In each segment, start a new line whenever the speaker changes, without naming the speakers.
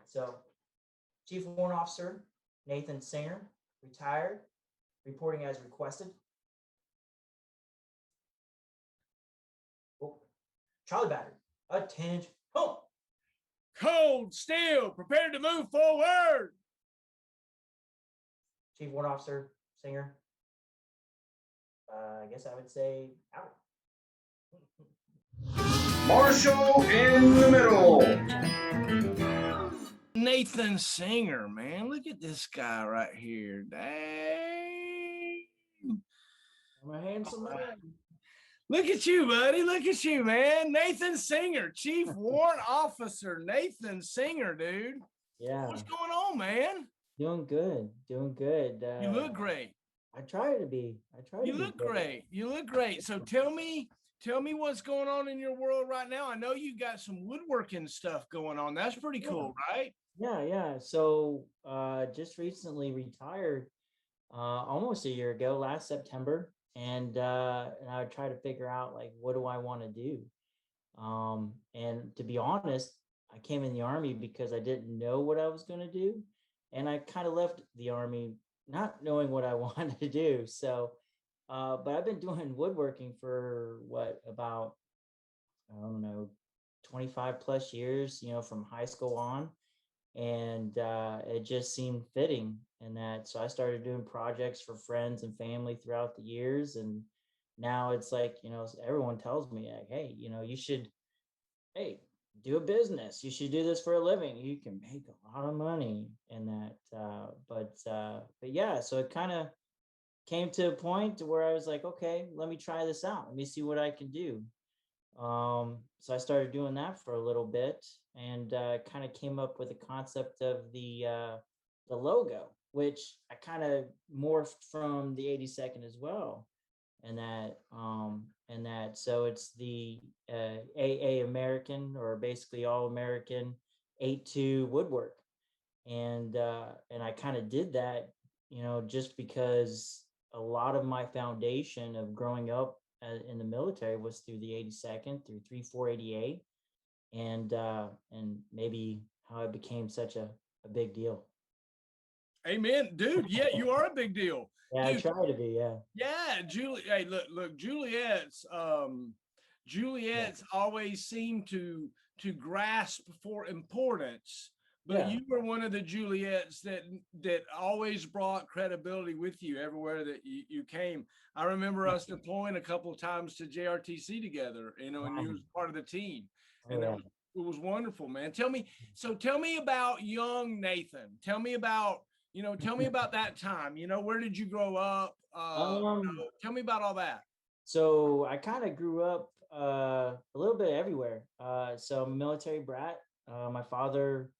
So, Chief Warrant Officer Nathan Singer, retired, reporting as requested. Oh, Charlie Battery, attention, home.
Cold steel, prepared to move forward.
Chief Warrant Officer Singer, I guess I would say out.
Marshall in the middle.
Nathan Singer, man. Look at this guy right here. Dang.
I'm a handsome man.
Look at you, buddy. Look at you, man. Nathan Singer, Chief Warrant Officer. Nathan Singer, dude.
Yeah.
What's going on, man?
Doing good. Doing good.
You look great.
I try to be.
You look great. You look great. So tell me what's going on in your world right now. I know you got some woodworking stuff going on. That's pretty cool, right?
Yeah. So just recently retired almost a year ago, last September. And I would try to figure out, like, what do I want to do? And to be honest, I came in the Army because I didn't know what I was going to do. And I kind of left the Army not knowing what I wanted to do. So, but I've been doing woodworking for about, I don't know, 25 plus years, from high school on. And it just seemed fitting in that. So I started doing projects for friends and family throughout the years. And now it's like, everyone tells me, like, hey, you should, do a business. You should do this for a living. You can make a lot of money in that. But yeah, so it kind of came to a point where I was like, okay, let me try this out. Let me see what I can do. So I started doing that for a little bit, and kind of came up with a concept of the logo, which I kind of morphed from the 82nd as well. And that so it's the AA American, or basically all American 8-2 woodwork. And I kind of did that, just because a lot of my foundation of growing up in the military was through the 82nd, through 3488, and maybe how it became such a big deal.
Amen, dude. Yeah, you are a big deal.
Yeah,
dude,
I try to be.
Yeah, Julie. Hey, look. Juliet's always seemed to grasp for importance, but you were one of the Juliets that always brought credibility with you everywhere that you came. I remember us deploying a couple of times to JRTC together, and you was part of the team, and it was wonderful, man. Tell me about young Nathan. Tell me about that time. Where did you grow up? Tell me about all that.
So I kind of grew up a little bit everywhere. So I'm a military brat. My father,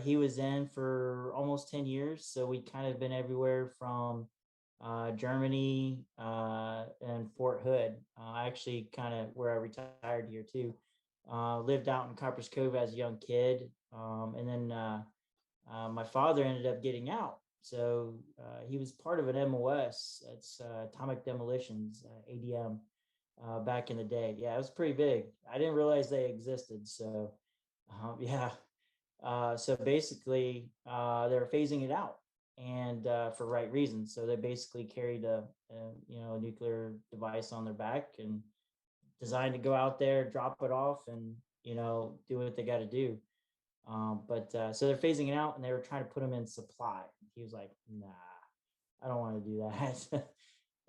he was in for almost 10 years. So we kind of been everywhere from Germany and Fort Hood. Actually, kind of where I retired here too. Lived out in Copper's Cove as a young kid. And then my father ended up getting out. So he was part of an MOS. It's Atomic Demolitions, ADM, back in the day. Yeah, it was pretty big. I didn't realize they existed. So so basically they were phasing it out, and for right reasons. So they basically carried a nuclear device on their back and designed to go out there, drop it off, and do what they got to do. So they're phasing it out, and they were trying to put him in supply. He was like, nah, I don't want to do that.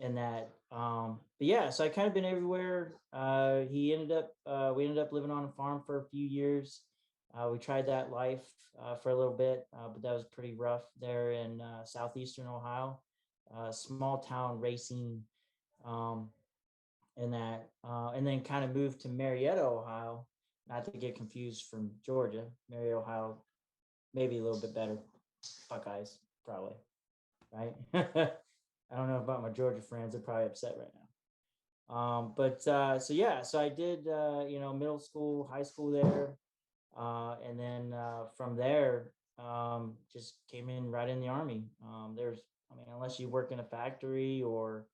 And that, but yeah, so I kind of been everywhere. We ended up living on a farm for a few years. We tried that life for a little bit, but that was pretty rough there in southeastern Ohio, small town racing, and then kind of moved to Marietta, Ohio. Not to get confused from Georgia. Marietta, Ohio, maybe a little bit better. Buckeyes, probably, right? I don't know about my Georgia friends. They're probably upset right now. So I did, middle school, high school there. And then from there, just came in right in the Army. Unless you work in a factory or,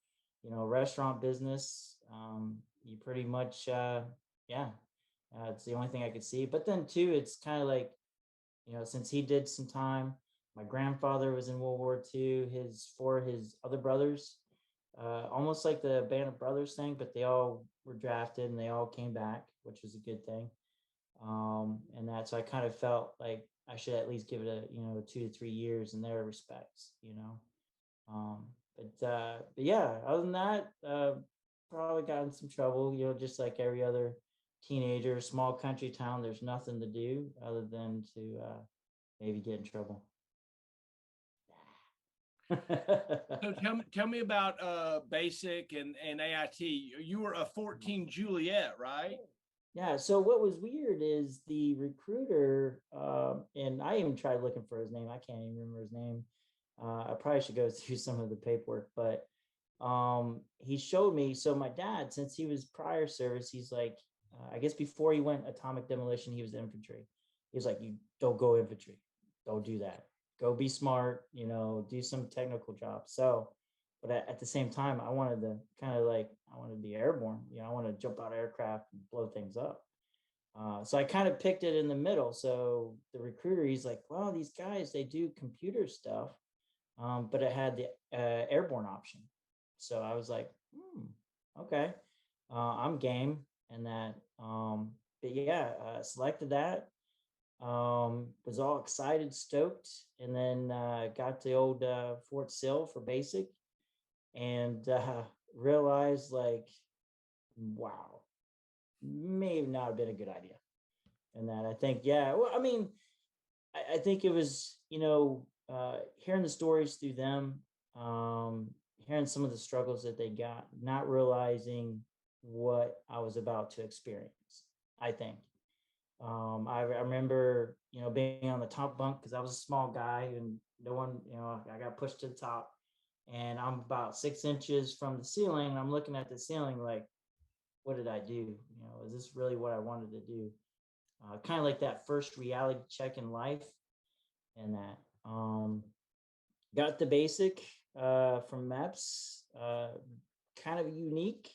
restaurant business, you pretty much, it's the only thing I could see. But then too, it's kind of like, since he did some time. My grandfather was in World War II. His other brothers, almost like the Band of Brothers thing, but they all were drafted and they all came back, which was a good thing. And that, so I kind of felt like I should at least give it a 2 to 3 years in their respects. Um, but yeah, other than that, probably got in some trouble, just like every other teenager, small country town. There's nothing to do other than to maybe get in trouble.
So tell me about basic and AIT. You were a 14 Juliet, right?
Yeah. So what was weird is the recruiter, and I even tried looking for his name. I can't even remember his name. I probably should go through some of the paperwork, but he showed me. So my dad, since he was prior service, he's like, I guess before he went atomic demolition, he was infantry. He was like, you don't go infantry, don't do that. Go be smart, do some technical jobs. So, but at the same time, I wanted to I wanted to be airborne. I want to jump out of aircraft and blow things up. So I kind of picked it in the middle. So the recruiter, he's like, well, these guys, they do computer stuff, but it had the airborne option. So I was like, okay, I'm game. And that, but yeah, selected that. Was all excited, stoked, and then got the old Fort Sill for basic, and realized like, wow, may not have been a good idea. And that I think, yeah, well, I mean, I think it was, hearing the stories through them, hearing some of the struggles that they got, not realizing what I was about to experience. I think I remember, being on the top bunk because I was a small guy and no one, I got pushed to the top, and I'm about 6 inches from the ceiling. And I'm looking at the ceiling like, what did I do? Is this really what I wanted to do? Kind of like that first reality check in life, and that got the basic from MEPS, kind of unique.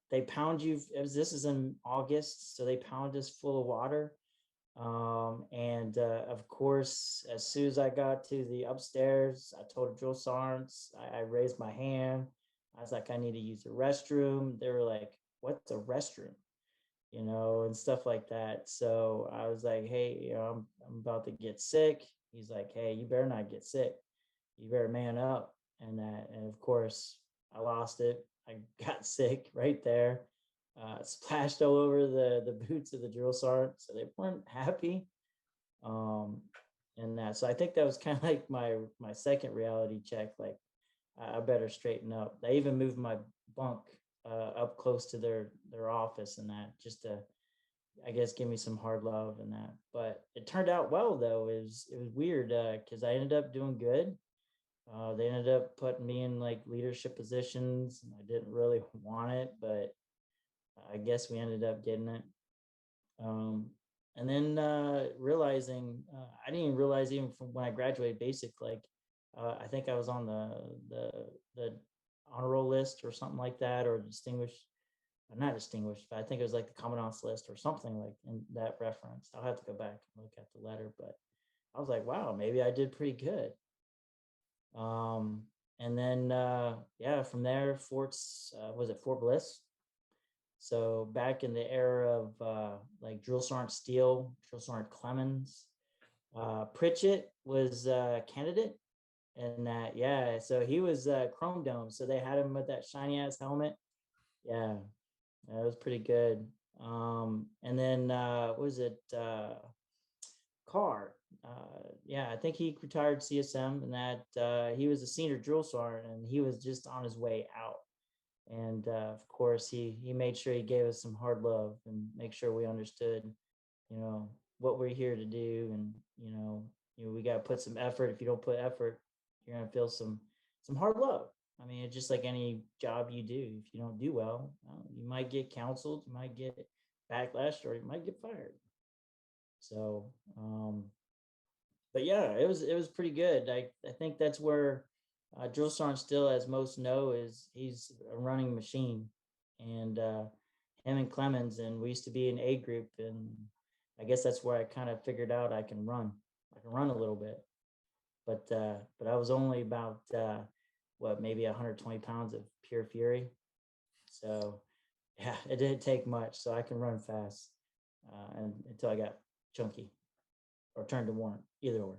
They pound you, as this is in August, so they pound us full of water. And of course, as soon as I got to the upstairs, I told the drill sergeants, I raised my hand. I was like, I need to use the restroom. They were like, what's a restroom? And stuff like that. So I was like, hey, I'm about to get sick. He's like, hey, you better not get sick. You better man up. And that, and of course, I lost it. I got sick right there. Splashed all over the boots of the drill sergeant, so they weren't happy. Um, and that, so I think that was kind of like my second reality check. Like, I better straighten up. They even moved my bunk up close to their office, and that, just to, I guess, give me some hard love and that. But it turned out well, though. It was weird because I ended up doing good. They ended up putting me in like leadership positions, and I didn't really want it, but I guess we ended up getting it. Um, and then realizing, I didn't even realize, even from when I graduated basic, like, I think I was on the honor roll list or something like that, or distinguished, not distinguished, but I think it was like the commandant's list or something like in that reference. I'll have to go back and look at the letter, but I was like, wow, maybe I did pretty good. Um, and then yeah, from there, was it Fort Bliss? So back in the era of like Drill Sergeant Steele, Drill Sergeant Clemens, Pritchett was candidate, and that, yeah. So he was Chrome Dome. So they had him with that shiny ass helmet. Yeah, that was pretty good. And then what was it? Carr. Yeah, I think he retired CSM, and that he was a senior drill sergeant, and he was just on his way out. And of course, he made sure he gave us some hard love and make sure we understood, what we're here to do, and we got to put some effort. If you don't put effort, you're gonna feel some hard love. I mean, it's just like any job you do. If you don't do well, you might get counseled, you might get backlash, or you might get fired. So, but yeah, it was pretty good. I think that's where drill sergeant still, as most know, is he's a running machine, and him and Clemens, and we used to be an A group, and I guess that's where I kind of figured out I can run. I can run a little bit, but I was only about what, maybe 120 pounds of pure fury. So yeah, it didn't take much. So I can run fast, and until I got chunky or turned to warrant, either or.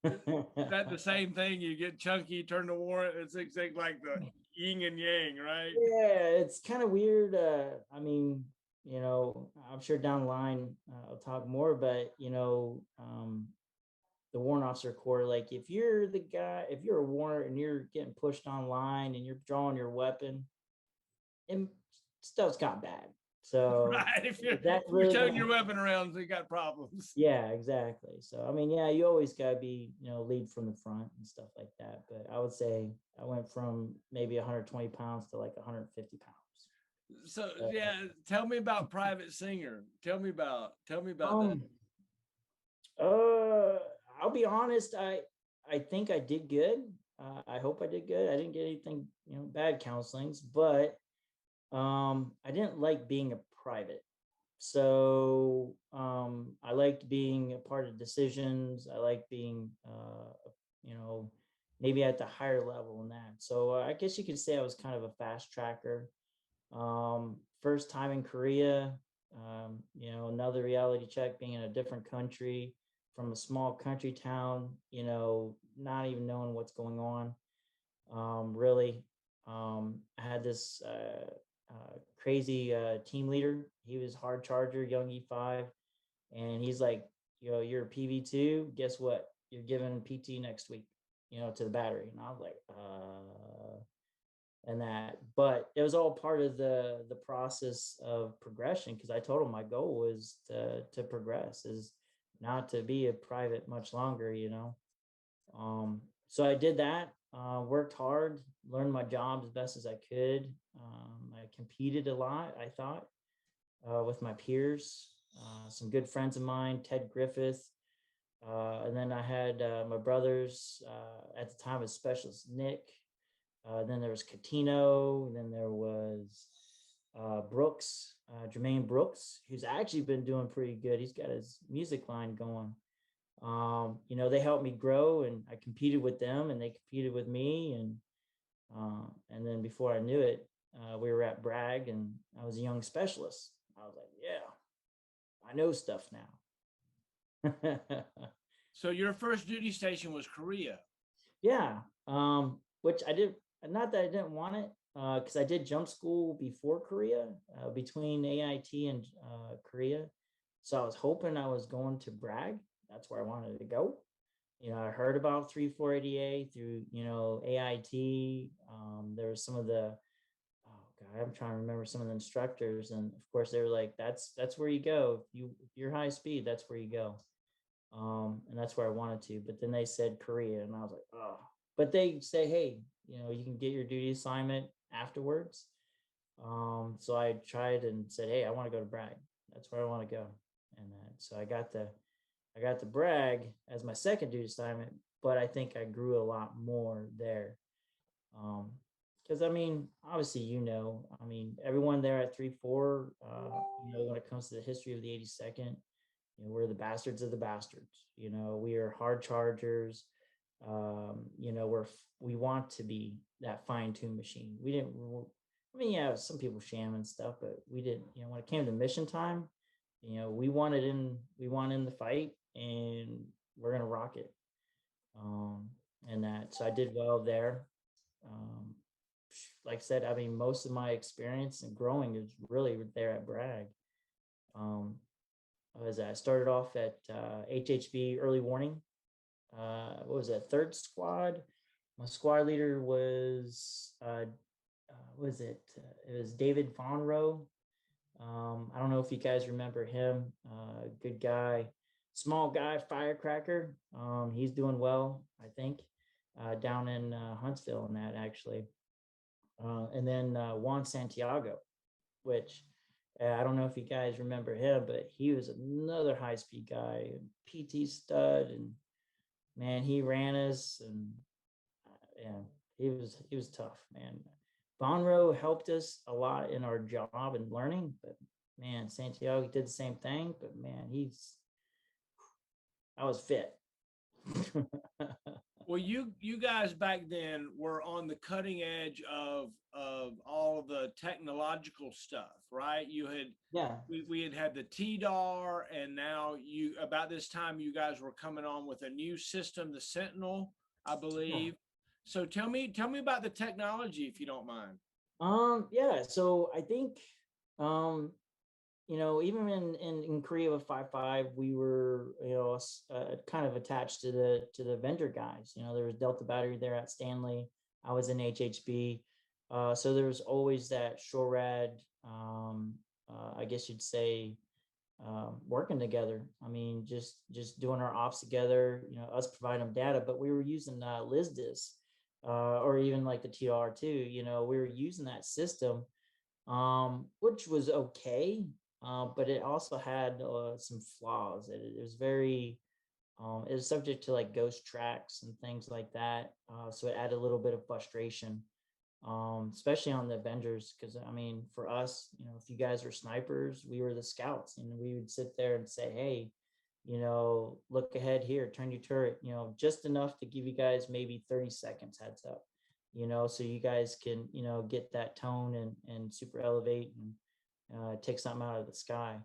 Is that the same thing? You get chunky, turn to warrant. It's exactly like the yin and yang, right?
Yeah, it's kind of weird. I mean, I'm sure down the line I'll talk more, but the warrant officer corps, like if you're the guy, if you're a warrant and you're getting pushed online and you're drawing your weapon, and stuff's got bad. So
Right. If you're,
that
if you're
really,
showing your weapon around, so you got problems.
yeah, exactly. So I mean, yeah, you always gotta be, lead from the front and stuff like that. But I would say I went from maybe 120 pounds to like 150 pounds.
So yeah, tell me about Private Singer. Tell me about that.
Um, uh, I'll be honest. I think I did good. I hope I did good. I didn't get anything, bad counselings, but I didn't like being a private. So I liked being a part of decisions. I like being, you know, maybe at the higher level in that. So I guess you could say I was kind of a fast tracker. First time in Korea, another reality check, being in a different country from a small country town, not even knowing what's going on. Really, I had this crazy team leader. He was hard charger, young E5, and he's like, you're a PV2. Guess what? You're giving PT next week, to the battery. And I was like, and that, but it was all part of the process of progression, because I told him my goal was to progress, is not to be a private much longer. So I did that, worked hard, learned my job as best as I could. I competed a lot, I thought, with my peers, some good friends of mine, Ted Griffith. And then I had my brothers, at the time, as specialist Nick. Then there was Catino. Then there was Brooks, Jermaine Brooks, who's actually been doing pretty good. He's got his music line going. They helped me grow, and I competed with them, and they competed with me, and then before I knew it, we were at Bragg, and I was a young specialist. I was like, yeah, I know stuff now.
So your first duty station was Korea.
Yeah, which I did. Not that I didn't want it, because I did jump school before Korea, between AIT and Korea. So I was hoping I was going to Bragg. That's where I wanted to go. I heard about 3480A through, AIT. There was some of the, oh God, I'm trying to remember some of the instructors. And of course they were like, that's where you go. If you're high speed, that's where you go. And that's where I wanted to. But then they said Korea, and I was like, oh. But they say, hey, you can get your duty assignment afterwards. So I tried and said, hey, I want to go to Bragg. That's where I want to go. And so I got the Bragg as my second duty assignment, but I think I grew a lot more there. Because I mean, obviously, I mean, everyone there at 3-4, when it comes to the history of the 82nd, we're the bastards of the bastards. We are hard chargers. We want to be that fine-tuned machine. We didn't. I mean, yeah, some people sham and stuff, but we didn't. When it came to mission time, we wanted in the fight, and we're gonna rock it. And that, so I did well there. Um, like I said, I mean, most of my experience and growing is really there at Bragg. Um, I started off at HHB early warning. What was that, third squad? My squad leader was what was it? It was David Vonroe. I don't know if you guys remember him. Good guy, small guy, firecracker. He's doing well, I think, down in Huntsville and that, actually. And then Juan Santiago, which I don't know if you guys remember him, but he was another high speed guy, PT stud, and man, he ran us, and yeah, he was tough, man. Bonro helped us a lot in our job and learning, but man, Santiago did the same thing, but man, I was fit.
Well, you guys back then were on the cutting edge of all of the technological stuff, right?
Yeah.
We had the TDAR, and now you about this time you guys were coming on with a new system, the Sentinel, I
Yeah.
believe. So tell me about the technology if you don't mind.
Yeah. So I think, um, even in Korea with 5.5, we were, kind of attached to the vendor guys. There was Delta Battery there at Stanley. I was in HHB. So there was always that SHORAD, I guess you'd say, working together. I mean, just doing our ops together. Us providing them data, but we were using LizDis, or even like the TR2. We were using that system, which was okay, but it also had some flaws. It was very, it was subject to like ghost tracks and things like that. So it added a little bit of frustration, especially on the Avengers. Because I mean, for us, if you guys were snipers, we were the scouts, and we would sit there and say, "Hey, look ahead here, turn your turret," just enough to give you guys maybe 30 seconds heads up, so you guys can, get that tone and super elevate and take something out of the sky.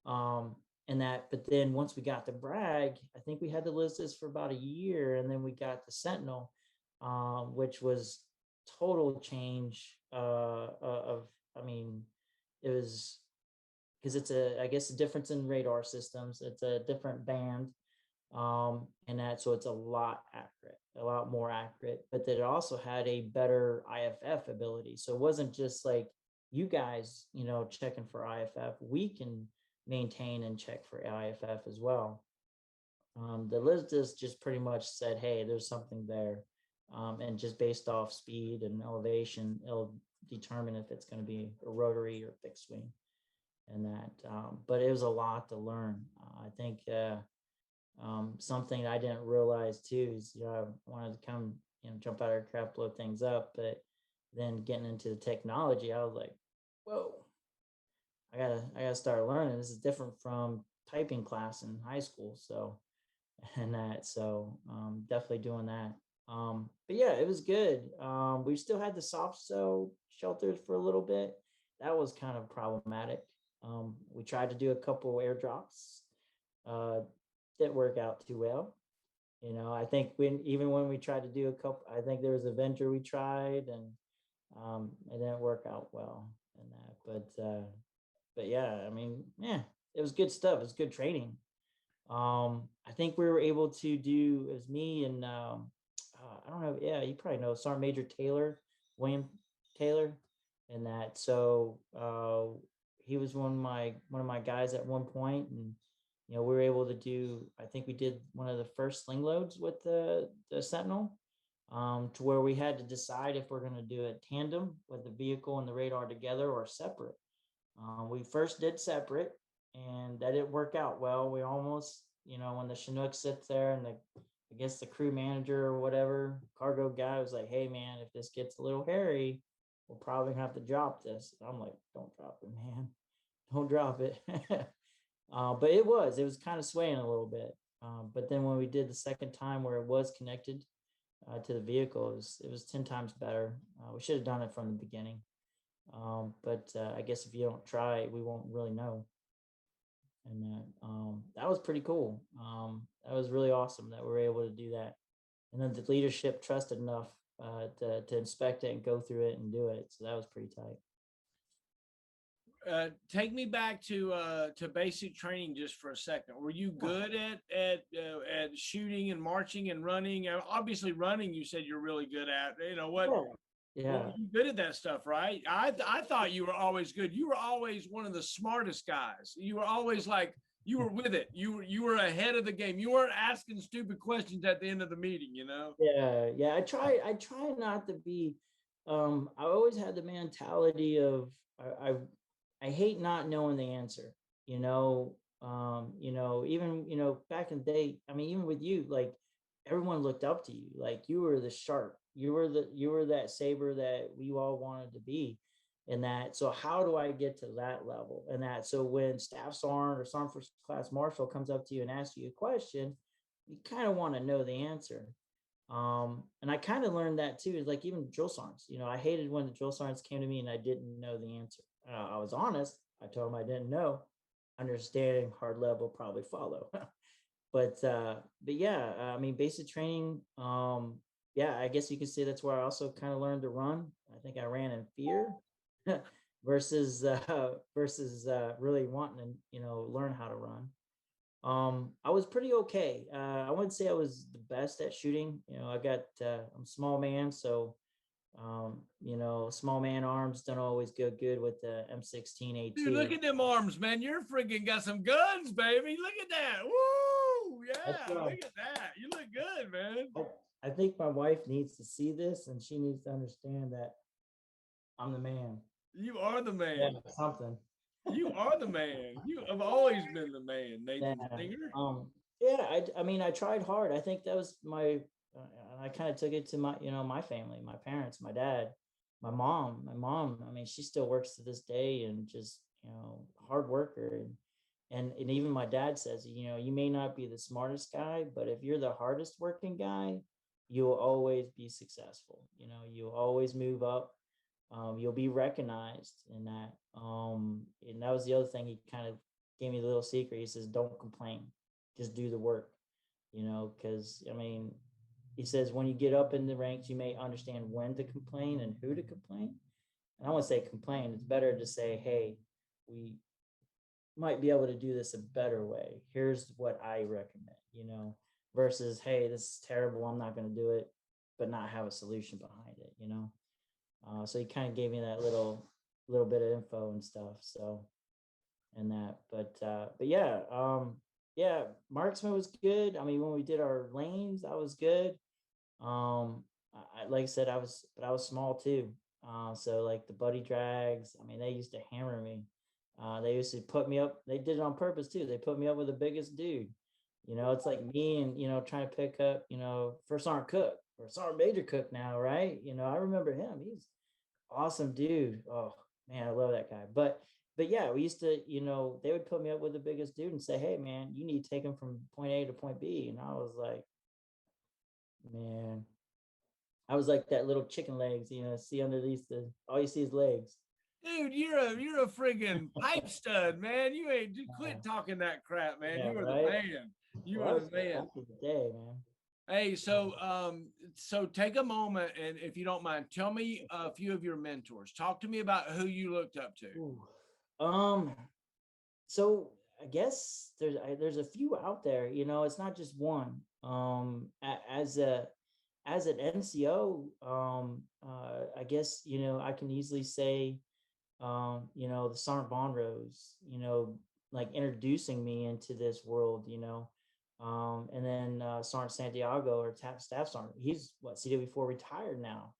Um, and that, but then once we got the Bragg, I think we had to list this for about a year, and then we got the Sentinel, which was total change of, I mean, it was because it's I guess, a difference in radar systems. It's a different band, and that, so it's a lot more accurate, but that it also had a better IFF ability. So it wasn't just like you guys, checking for IFF. We can maintain and check for IFF as well. The Lisdis just pretty much said, hey, there's something there, and just based off speed and elevation, it'll determine if it's going to be a rotary or fixed wing, and that. But it was a lot to learn. I think. Something I didn't realize too is, I wanted to come, jump out of aircraft, blow things up, but then getting into the technology, I was like, whoa, I gotta start learning. This is different from typing class in high school. So, and that, so definitely doing that. But yeah, it was good. We still had the soft cell shelters for a little bit. That was kind of problematic. We tried to do a couple airdrops. Uh, didn't work out too well. I think when we tried to do a couple, I think there was a venture we tried, and it didn't work out well in that. But yeah, I mean, yeah, it was good stuff. It was good training. I think we were able to do, it was me and I don't know, yeah, you probably know Sergeant Major Taylor, William Taylor, and that. So he was one of my guys at one point, and we were able to do. I think we did one of the first sling loads with the Sentinel, to where we had to decide if we're going to do it tandem with the vehicle and the radar together or separate. We first did separate, and that didn't work out well. We almost, when the Chinook sits there, and I guess the crew manager or whatever cargo guy was like, "Hey man, if this gets a little hairy, we'll probably have to drop this." And I'm like, "Don't drop it, man. Don't drop it." But it was kind of swaying a little bit. But then when we did the second time where it was connected to the vehicle, it was 10 times better. We should have done it from the beginning. But I guess if you don't try, we won't really know. And that was pretty cool. That was really awesome that we were able to do that. And then the leadership trusted enough to inspect it and go through it and do it. So that was pretty tight.
Take me back to basic training just for a second. Were you good at shooting and marching and running? Obviously, running. You said you're really good at. What?
Yeah.
Well, you're good at that stuff, right? I thought you were always good. You were always one of the smartest guys. You were always like you were with it. You were ahead of the game. You weren't asking stupid questions at the end of the meeting.
Yeah. I try not to be. I always had the mentality of I hate not knowing the answer. Even back in the day, I mean, even with you, like everyone looked up to you. Like you were the sharp. You were that saber that we all wanted to be. in that. So how do I get to that level? And that, so when Staff Sergeant or Sergeant First Class Marshal comes up to you and asks you a question, you kind of want to know the answer. And I kind of learned that too, is like even drill sergeants, I hated when the drill sergeants came to me and I didn't know the answer. I was honest. I told them I didn't know. Understanding, hard level, probably follow. But yeah, I mean, basic training. Yeah, I guess you could say that's where I also kind of learned to run. I think I ran in fear versus really wanting to, learn how to run. I was pretty okay. I wouldn't say I was the best at shooting. I'm a small man, so small man arms don't always go good with the M16A2.
Dude, look at them arms, man. You're freaking got some guns, baby. Look at that. Woo! Yeah, look at that. You look good, man.
I think my wife needs to see this, and she needs to understand that I'm the man.
You are the man.
Yeah, something.
You are the man. You have always been the man, Nathan Singer.
Yeah, I mean, I tried hard. I think that was my, I kind of took it to my, my family, my parents, my dad, my mom. I mean, she still works to this day and just, hard worker. And even my dad says, you may not be the smartest guy, but if you're the hardest working guy, you'll always be successful. You'll always move up. You'll be recognized in that. And that was the other thing. He kind of gave me the little secret. He says, don't complain, just do the work, because I mean, he says, when you get up in the ranks, you may understand when to complain and who to complain. And I want to say complain. It's better to say, hey, we might be able to do this a better way. Here's what I recommend, versus, hey, this is terrible, I'm not going to do it, but not have a solution behind it. So he kind of gave me that little bit of info and stuff. So, and that, but yeah, yeah, marksman was good. I mean, when we did our lanes, that was good. Like I said, I was small too. So like the buddy drags, I mean, they used to hammer me. They used to put me up. They did it on purpose too. They put me up with the biggest dude. It's like me and, trying to pick up, First Sergeant Cook or Sergeant Major Cook now, right? I remember him. He's awesome dude. Oh man, I love that guy. But yeah, we used to, they would put me up with the biggest dude and say, hey man, you need to take him from point A to point B. And I was like, man, I was like that little chicken legs, see underneath all you see is legs.
Dude, you're a friggin' pipe stud, man. You ain't quit talking that crap, man.
Yeah,
you are
right?
the man. You are the man.
Back in the day, man.
Hey, so take a moment, and if you don't mind, tell me a few of your mentors. Talk to me about who you looked up to.
Ooh. So I guess there's a few out there. It's not just one. As an NCO, I guess I can easily say, the Sergeant Bonrose, like introducing me into this world, and then Sergeant Santiago or Staff Sergeant, he's CW4 retired now.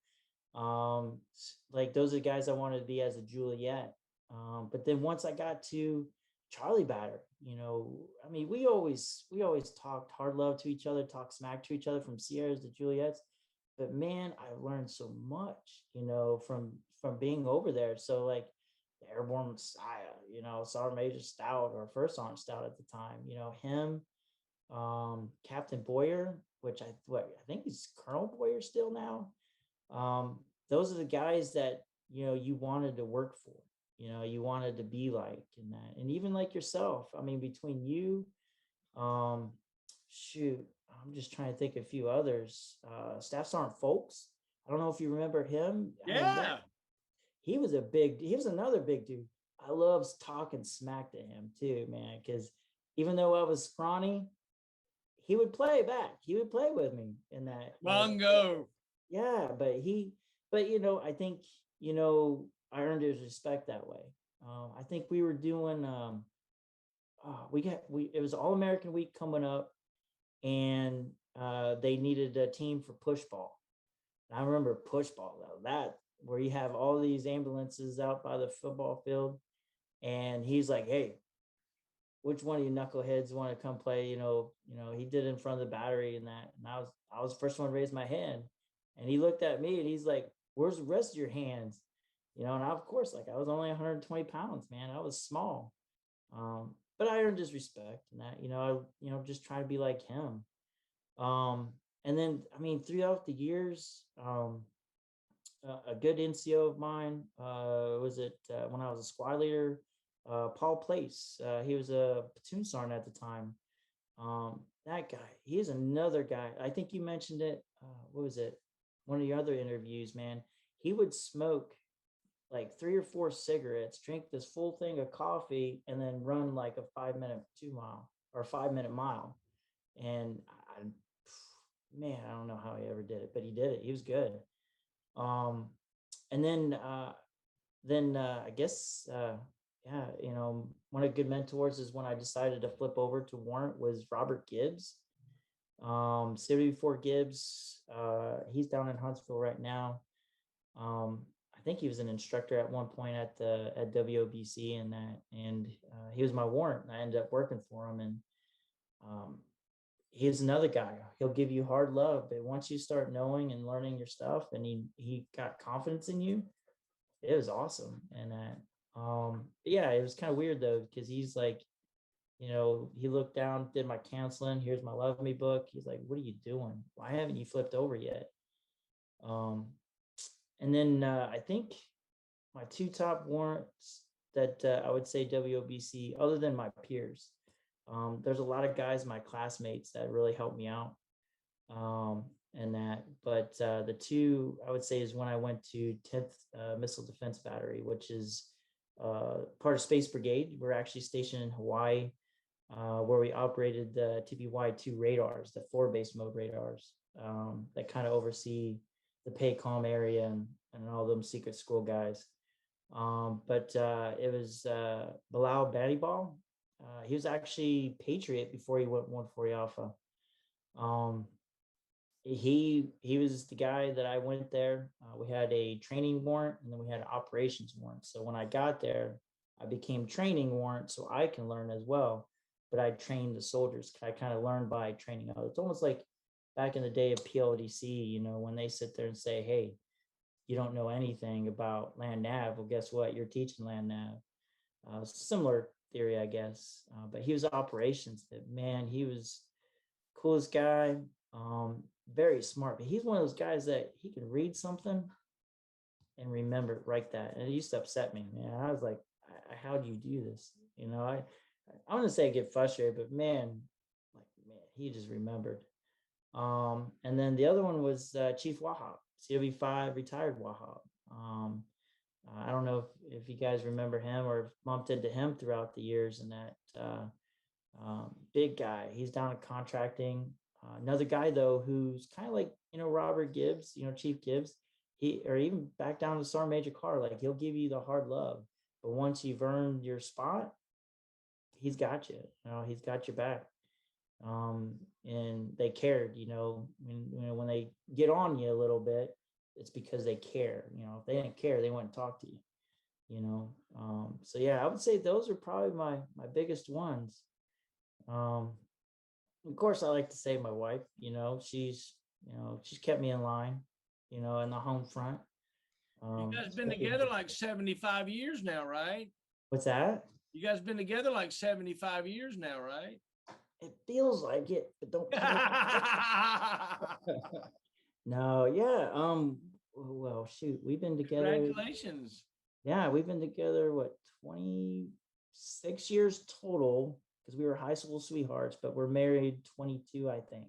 Like those are the guys I wanted to be as a Juliet. But then once I got to Charlie Batter, I mean, we always talked hard love to each other, talked smack to each other from Sierras to Juliets. But man, I learned so much, from being over there. So like the Airborne Messiah, Sergeant Major Stout or First Sergeant Stout at the time, him, Captain Boyer, which I think he's Colonel Boyer still now. Those are the guys that you wanted to work for, you wanted to be like in that. And even like yourself, I mean, between you, shoot, I'm just trying to think of a few others. Staff Sergeant Folks, I don't know if you remember him.
Yeah.
I mean, he was another big dude. I love talking smack to him too, man, because even though I was scrawny, he would play back. He would play with me in that.
Mongo.
Yeah, but I think, I earned his respect that way. I think we were doing, it was All American Week coming up, and they needed a team for push ball. And I remember push ball though, that where you have all these ambulances out by the football field, and he's like, hey, which one of you knuckleheads want to come play? He did it in front of the battery and that. And I was the first one to raise my hand. And he looked at me and he's like, where's the rest of your hands? and of course, like I was only 120 pounds, man. I was small. But I earned his respect and that, just try to be like him. Um, and then, I mean, throughout the years, a good NCO of mine, was it when I was a squad leader, Paul Place. He was a platoon sergeant at the time. That guy, he's another guy. I think you mentioned it. What was it? One of your other interviews, man. He would smoke like 3 or 4 cigarettes, drink this full thing of coffee, and then run like a 5 minute 2 mile or 5 minute mile. And man, I don't know how he ever did it, but he did it. He was good. Um, and then I guess yeah, one of the good mentors is when I decided to flip over to warrant was Robert Gibbs. CW3 Gibbs, he's down in Huntsville right now. I think he was an instructor at one point at WOBC and that, and he was my warrant. And I ended up working for him, and um, he's another guy. He'll give you hard love, but once you start knowing and learning your stuff, and he got confidence in you, it was awesome. And yeah, it was kind of weird though because he's like, he looked down, did my counseling. Here's my Love Me book. He's like, "What are you doing? Why haven't you flipped over yet?" Um, and then I think my two top warrants that I would say WOBC, other than my peers, there's a lot of guys, my classmates, that really helped me out. And that, but the two I would say is when I went to 10th Missile Defense Battery, which is part of Space Brigade. We're actually stationed in Hawaii, where we operated the TPY-2 radars, the forward-based mode radars, that kind of oversee the PACOM area and all them secret school guys. But it was Bilal Bannyball. He was actually Patriot before he went 140 Alpha. Um, he was the guy that I went there. We had a training warrant and then we had an operations warrant. So when I got there, I became training warrant so I can learn as well. But I trained the soldiers. I kind of learned by training others. It's almost like back in the day of PLDC, when they sit there and say, "Hey, you don't know anything about land nav." Well, guess what? You're teaching land nav. Similar theory, I guess. But he was operations. That man, he was coolest guy. Very smart. But he's one of those guys that he can read something and remember right that. And it used to upset me, man. I was like, "How do you do this?" I want to say I get frustrated, but man, he just remembered. And then the other one was Chief Wahab, CW5 retired Wahab. I don't know if you guys remember him or bumped into him throughout the years. And that big guy, he's down in contracting. Another guy though, who's kind of like Robert Gibbs, Chief Gibbs. He or even back down to Sergeant Major Carr, like he'll give you the hard love, but once you've earned your spot, he's got you. He's got your back. And they cared. When they get on you a little bit, it's because they care. If they didn't care, they wouldn't talk to you. So yeah, I would say those are probably my biggest ones. Of course, I like to say my wife. She's kept me in line. In the home front.
You guys been together like 75 years now, right?
What's that?
You guys been together like 75 years now, right?
It feels like it, but don't. No, yeah. Well, shoot, we've been together.
Congratulations.
Yeah, we've been together, 26 years total, because we were high school sweethearts, but we're married 22, I think.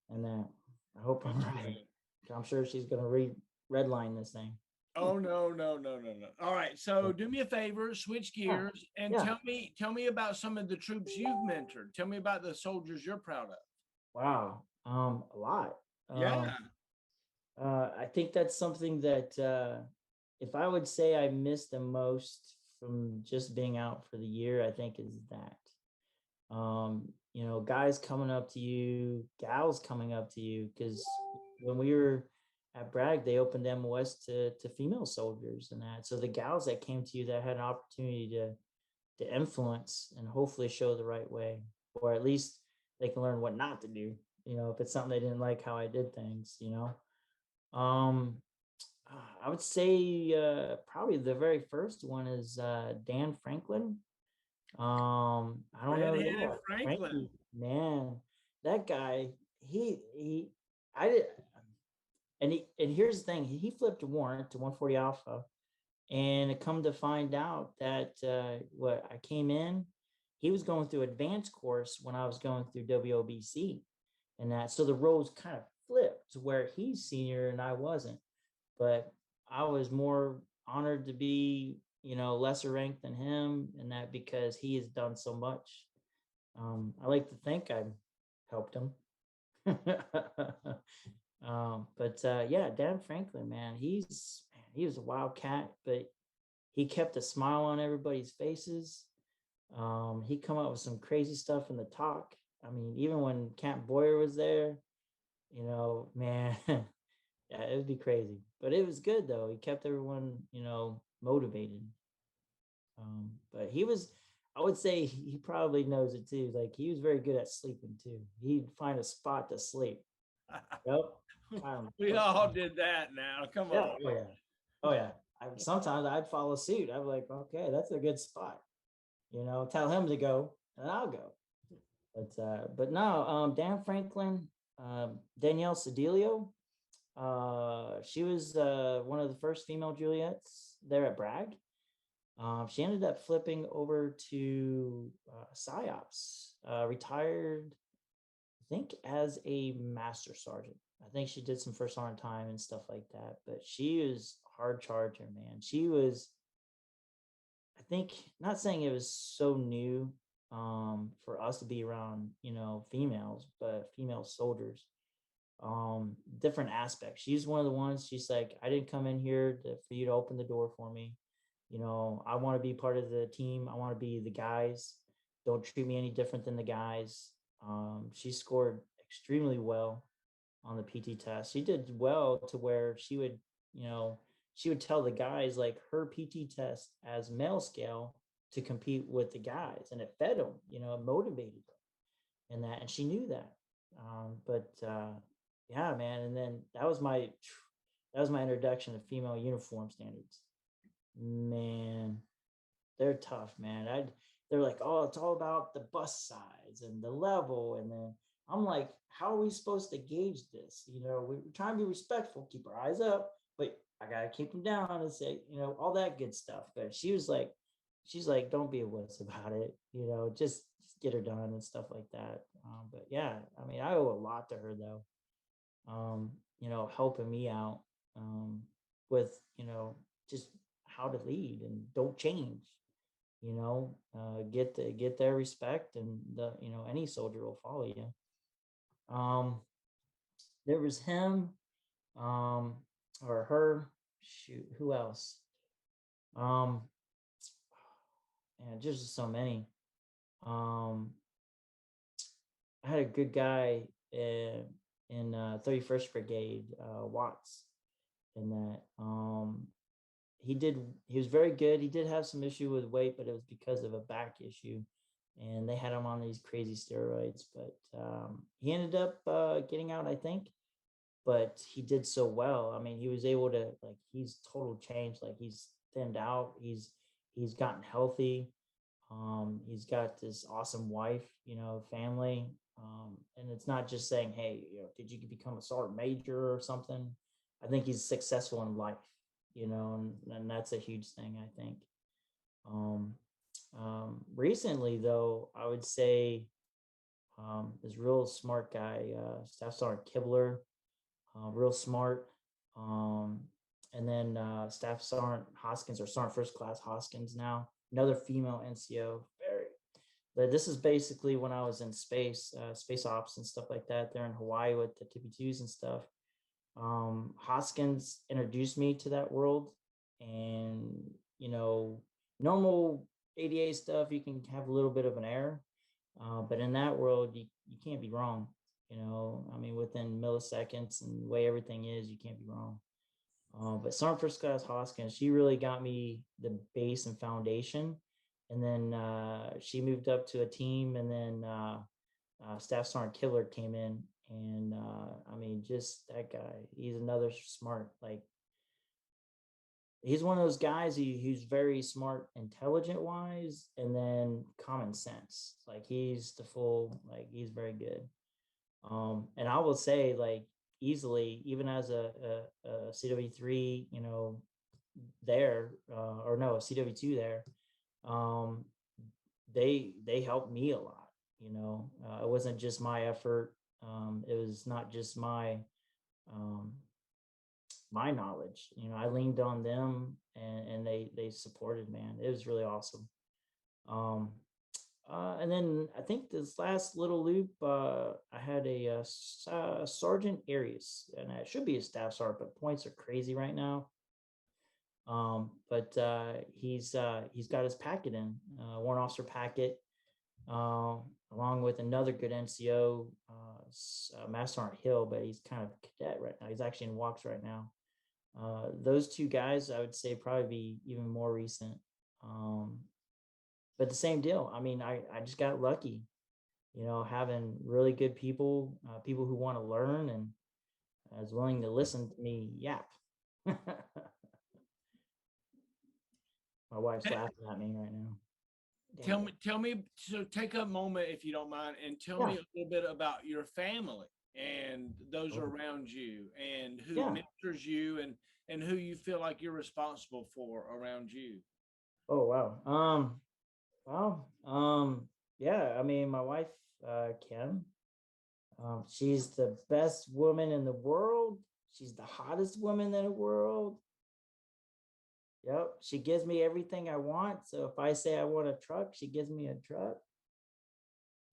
And then I hope I'm right. I'm sure she's going to redline this thing.
Oh, no. All right. So do me a favor, switch gears and tell me about some of the troops you've mentored. Tell me about the soldiers you're proud of.
Wow. A lot.
Yeah.
I think that's something that if I would say I miss the most from just being out for the year, I think is that. Guys coming up to you, gals coming up to you, because when we were at Bragg, they opened MOS to female soldiers and that. So the gals that came to you that had an opportunity to influence and hopefully show the right way, or at least they can learn what not to do. If it's something they didn't like how I did things. I would say probably the very first one is Dan Franklin. I don't know
Redheaded
what
Franklin.
Frankie, man, that guy, he, I did, and here's the thing, he flipped a warrant to 140 Alpha, and it come to find out that what I came in, he was going through advanced course when I was going through WOBC, and that so the roles kind of flipped to where he's senior and I wasn't, but I was more honored to be, lesser ranked than him, and that because he has done so much. I like to think I helped him. But yeah, Dan Franklin, man, he was a wildcat, but he kept a smile on everybody's faces. He come up with some crazy stuff in the talk. I mean, even when Camp Boyer was there, man, yeah, it would be crazy, but it was good though. He kept everyone, motivated. But I would say he probably knows it too. Like he was very good at sleeping too. He'd find a spot to sleep. Yep.
We all did that now. Come
Yeah.
on.
Oh yeah. Oh yeah. Sometimes I'd follow suit. I'd be like, okay, that's a good spot. Tell him to go, and I'll go. But no, Dan Franklin, Danielle Sedilio. She was one of the first female Juliets there at Bragg. She ended up flipping over to PsyOps, retired, I think, as a master sergeant. I think she did some first on time and stuff like that, but she was hard charger, man. She was, I think, not saying it was so new for us to be around, females, but female soldiers, different aspects. She's one of the ones, she's like, I didn't come in here for you to open the door for me. I want to be part of the team. I want to be the guys. Don't treat me any different than the guys. She scored extremely well on the PT test. She did well to where you know, she would tell the guys like her PT test as male scale to compete with the guys, and it fed them, it motivated them, and she knew that. But yeah, man, and then that was my introduction to female uniform standards. Man, they're tough, man. They're like, oh, it's all about the bus size and the level. And then I'm like, how are we supposed to gauge this? We're trying to be respectful, keep our eyes up, but I gotta keep them down and say, all that good stuff. But she's like, don't be a wuss about it, just get her done and stuff like that. But yeah, I mean, I owe a lot to her though. Helping me out with, just how to lead and don't change, get their respect, and any soldier will follow you. There was him, um, or her, shoot, who else? Um, and just so many. Um, I had a good guy in 31st Brigade, Watts, in that. He was very good. He did have some issue with weight, but it was because of a back issue, and they had him on these crazy steroids. But he ended up getting out, I think. But he did so well. I mean, he was able to, like, he's total changed. Like, he's thinned out. He's gotten healthy. He's got this awesome wife, family. And it's not just saying, hey, did you become a sergeant major or something? I think he's successful in life, and that's a huge thing, I think. Um, Recently, though, I would say this real smart guy, Staff Sergeant Kibler, real smart. Um, and then Staff Sergeant Hoskins, or Sergeant First Class Hoskins now, another female NCO. But this is basically when I was in space ops and stuff like that. They're in Hawaii with the Tippy Twos and stuff. Hoskins introduced me to that world, and normal ADA stuff, you can have a little bit of an error, but in that world, you can't be wrong. I mean, within milliseconds and the way everything is, you can't be wrong. But Sergeant First Class Hoskins, she really got me the base and foundation, and then she moved up to a team, and then Staff Sergeant Killer came in, and I mean, just that guy, he's another smart, like, he's one of those guys who's very smart, intelligent wise, and then common sense. Like he's the full, like he's very good. And I will say, like, easily, even as a CW3, there, or no, a CW2 there, um, they helped me a lot. It wasn't just my effort. It was not just um, my knowledge. I leaned on them, and they supported. Man, it was really awesome. Um, and then I think this last little loop, I had a Sergeant Arias, and it should be a staff sergeant, but points are crazy right now. But he's got his packet in, warrant officer packet, uh, along with another good NCO, Master Sergeant Hill, but he's kind of cadet right now. He's actually in walks right now. Those two guys, I would say, probably be even more recent. But the same deal. I mean, I just got lucky, having really good people, people who want to learn and is willing to listen to me yap. My wife's laughing at me right now.
Tell me, so take a moment if you don't mind, and tell
Yeah.
me a little bit about your family and those
Oh.
around you, and who
Yeah.
mentors you, and who you feel like you're responsible for around you.
Oh wow. Well, yeah. I mean, my wife, Kim. She's the best woman in the world. She's the hottest woman in the world. Yep. She gives me everything I want. So if I say I want a truck, she gives me a truck.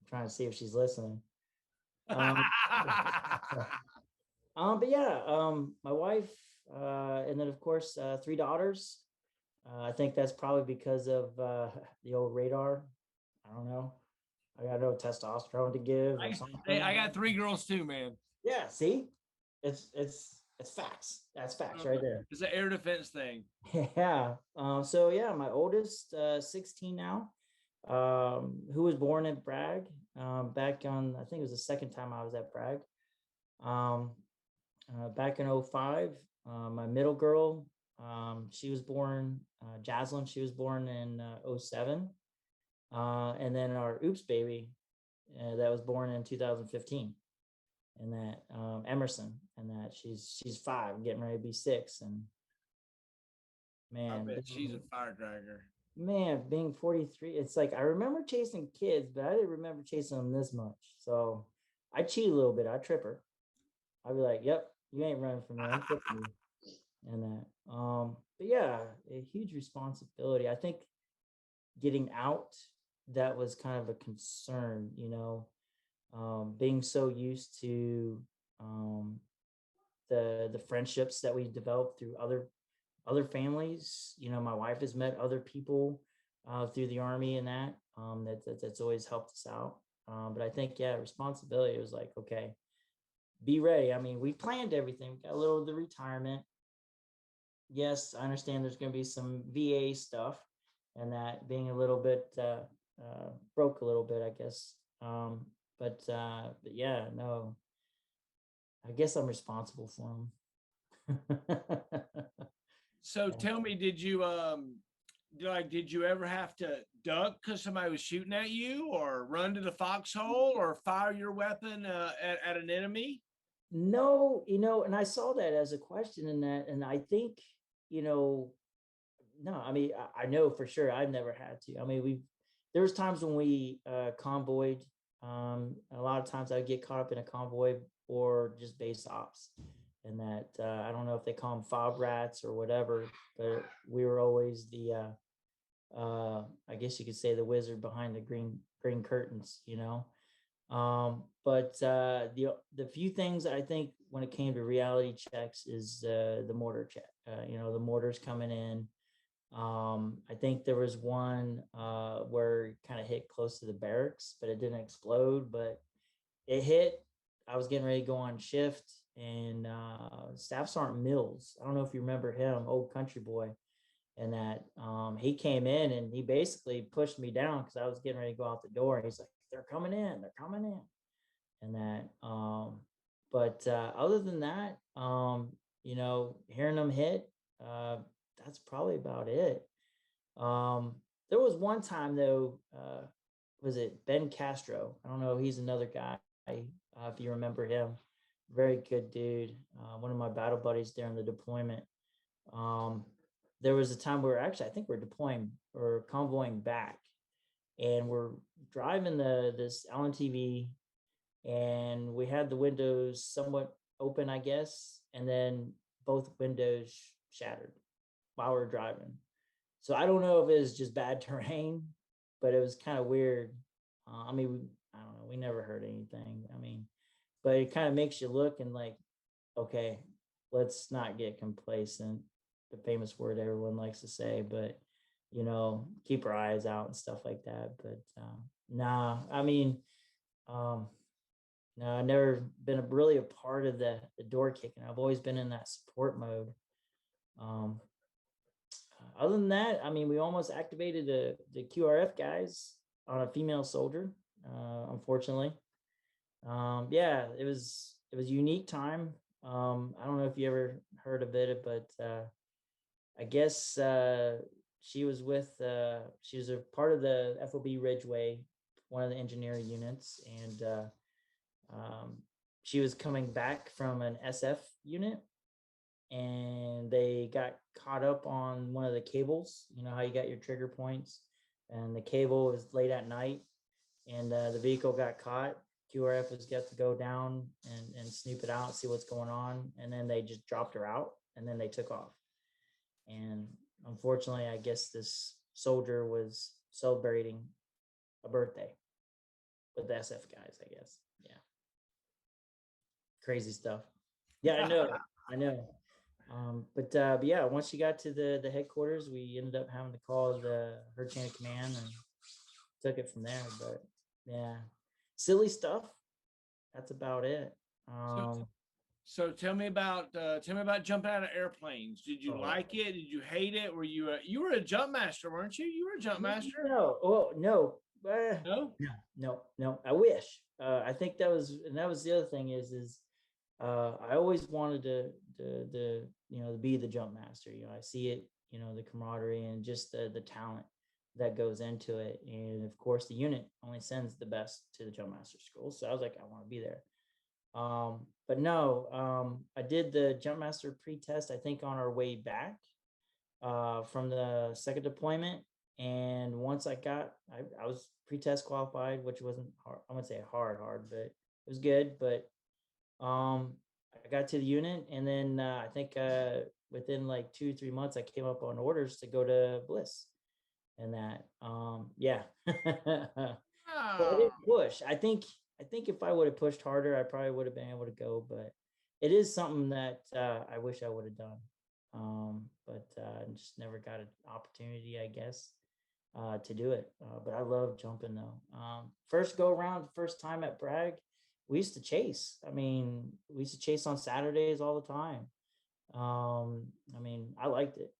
I'm trying to see if she's listening. Um, but yeah, my wife, and then of course, three daughters. I think that's probably because of the old radar. I don't know. I got no testosterone to give or
Hey,
something.
I got three girls too, man.
Yeah, see, it's facts. That's facts right there.
It's an air defense thing.
Yeah. So yeah, my oldest, 16 now, who was born at Bragg, back on, I think it was the second time I was at Bragg, um, back in '05. My middle girl, she was born, Jaslyn, she was born in '07. And then our oops baby, that was born in 2015. And that, Emerson, and that she's 5, getting ready to be 6. And
I
man,
bet she's a fire dragger.
man, being 43, it's like I remember chasing kids, but I didn't remember chasing them this much. So I cheat a little bit. I trip her. I'd be like, "Yep, you ain't running from me. I'm tripping you." And that, but yeah, a huge responsibility. I think getting out, that was kind of a concern. Being so used to, um, the friendships that we developed through other families. My wife has met other people, through the army, and that's always helped us out. But I think, yeah, responsibility was like, okay, be ready. I mean, we planned everything. We got a little of the retirement. Yes, I understand there's going to be some VA stuff, and that being a little bit, broke a little bit, I guess. But yeah, no, I guess I'm responsible for them.
So tell me, did you ever have to duck because somebody was shooting at you, or run to the foxhole, or fire your weapon at an enemy?
No, and I saw that as a question in that, and I think, you know, no, I mean, I know for sure I've never had to. I mean, there was times when we, convoyed. A lot of times I'd get caught up in a convoy or just base ops, and that, I don't know if they call them fob rats or whatever, but we were always I guess you could say, the wizard behind the green curtains. But the few things I think when it came to reality checks is, the mortar check. The mortars coming in. I think there was one, where it kind of hit close to the barracks, but it didn't explode, but it hit. I was getting ready to go on shift, and Staff Sergeant Mills. I don't know if you remember him, old country boy, and that, he came in and he basically pushed me down because I was getting ready to go out the door. He's like, "They're coming in, they're coming in," and that. But other than that, hearing them hit, that's probably about it. Um, there was one time though, was it Ben Castro? I don't know. He's another guy. If you remember him, very good dude. One of my battle buddies during the deployment. Um, there was a time where actually I think we're deploying or convoying back, and we're driving this LNTV, and we had the windows somewhat open, I guess, and then both windows shattered while we are driving. So I don't know if it was just bad terrain, but it was kind of weird. I mean, I don't know. We never heard anything. I mean, but it kind of makes you look and like, okay, let's not get complacent. The famous word everyone likes to say, but keep our eyes out and stuff like that. But nah, I mean, um, no, I've never been really a part of the door kicking. I've always been in that support mode. Um, Other than that, I mean, we almost activated the QRF guys on a female soldier, unfortunately. Yeah, it was a unique time. I don't know if you ever heard of it, but I guess she was she was a part of the FOB Ridgeway, one of the engineering units, and she was coming back from an SF unit, and they got caught up on one of the cables. You know how you got your trigger points, and the cable was late at night, and the vehicle got caught. QRF has got to go down and snoop it out, see what's going on, and then they just dropped her out, and then they took off. And unfortunately, I guess this soldier was celebrating a birthday with the SF guys, I guess. Yeah. Crazy stuff. Yeah, I know. I know. But yeah, once you got to the headquarters, we ended up having to call her chain of command and took it from there. But yeah, silly stuff. That's about it.
So, so tell me about jumping out of airplanes. Did you
Oh,
like it? Did you hate it? Were you were a jump master, weren't you? You were a jump master.
no, oh no,
No.
no. I wish. I think that was the other thing is I always wanted to be the jump master. I see it, the camaraderie and just the talent that goes into it. And of course, the unit only sends the best to the jump master school. So I was like, I want to be there. But no, I did the jump master pre-test, I think on our way back from the second deployment. And once I was pre-test qualified, which wasn't hard. I wouldn't say hard, but it was good. But I got to the unit, and then I think within like 2-3 months, I came up on orders to go to Bliss, and that yeah. But I
Oh.
didn't push. I think if I would have pushed harder, I probably would have been able to go. But it is something that I wish I would have done. But just never got an opportunity, I guess, to do it. But I love jumping though. First go around, first time at Bragg, we used to chase. I mean, we used to chase on Saturdays all the time. I mean, I liked it.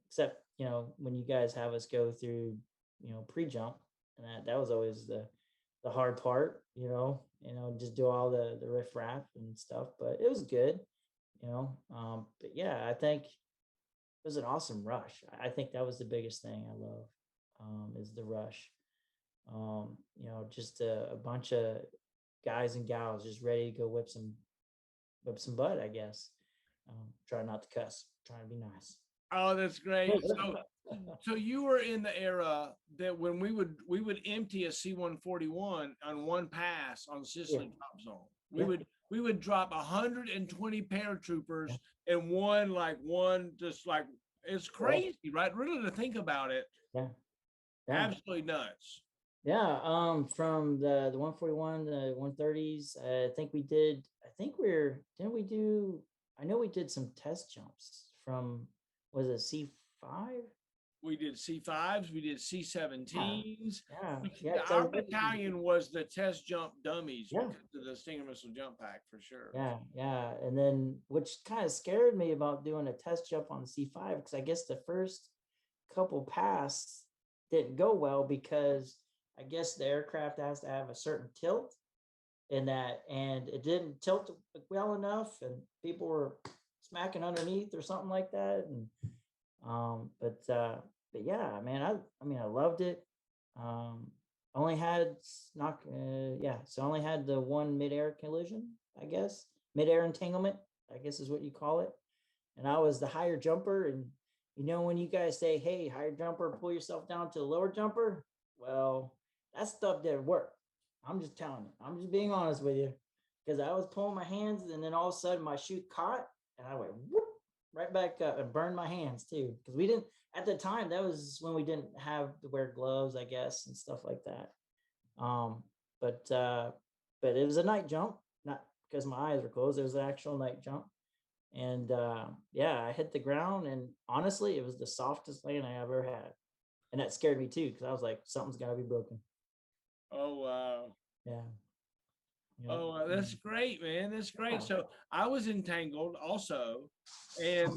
Except, when you guys have us go through, pre-jump, and that was always the hard part, just do all the riff raff and stuff, but it was good, but yeah, I think it was an awesome rush. I think that was the biggest thing I love, is the rush. Just a bunch of guys and gals just ready to go whip some butt, I guess. Try not to cuss, trying to be nice.
Oh, that's great. So you were in the era that when we would empty a C-141 on one pass on Sicily Drop Zone. We would drop 120 paratroopers in one just like it's crazy, right? Really to think about it.
Yeah.
Absolutely nuts.
Yeah, from the 141, the 130s, didn't we do, I know we did some test jumps from, was it C5?
We did C5s, we did C17s.
Yeah.
Our battalion was the test jump dummies
Yeah.
because of the Stinger missile jump pack for sure.
Yeah. And then, which kind of scared me about doing a test jump on the C5, because I guess the first couple pass didn't go well because I guess the aircraft has to have a certain tilt in that, and it didn't tilt well enough, and people were smacking underneath or something like that. And But yeah, man, I mean, I loved it. Um, only had not, yeah, so I only had the one midair collision, I guess, midair entanglement, I guess is what you call it. And I was the higher jumper. And when you guys say, "Hey, higher jumper, pull yourself down to the lower jumper," well, that stuff didn't work. I'm just telling you. I'm just being honest with you, because I was pulling my hands, and then all of a sudden my chute caught, and I went whoop right back up and burned my hands too, because we didn't at the time. That was when we didn't have to wear gloves, I guess, and stuff like that. Um, but uh, but it was a night jump, not because my eyes were closed. It was an actual night jump, and yeah, I hit the ground, and honestly, it was the softest land I ever had, and that scared me too, because I was like, something's got to be broken.
Oh, wow.
Yeah. Yep.
Oh, that's great, man. That's
Yeah.
great. So I was entangled also, and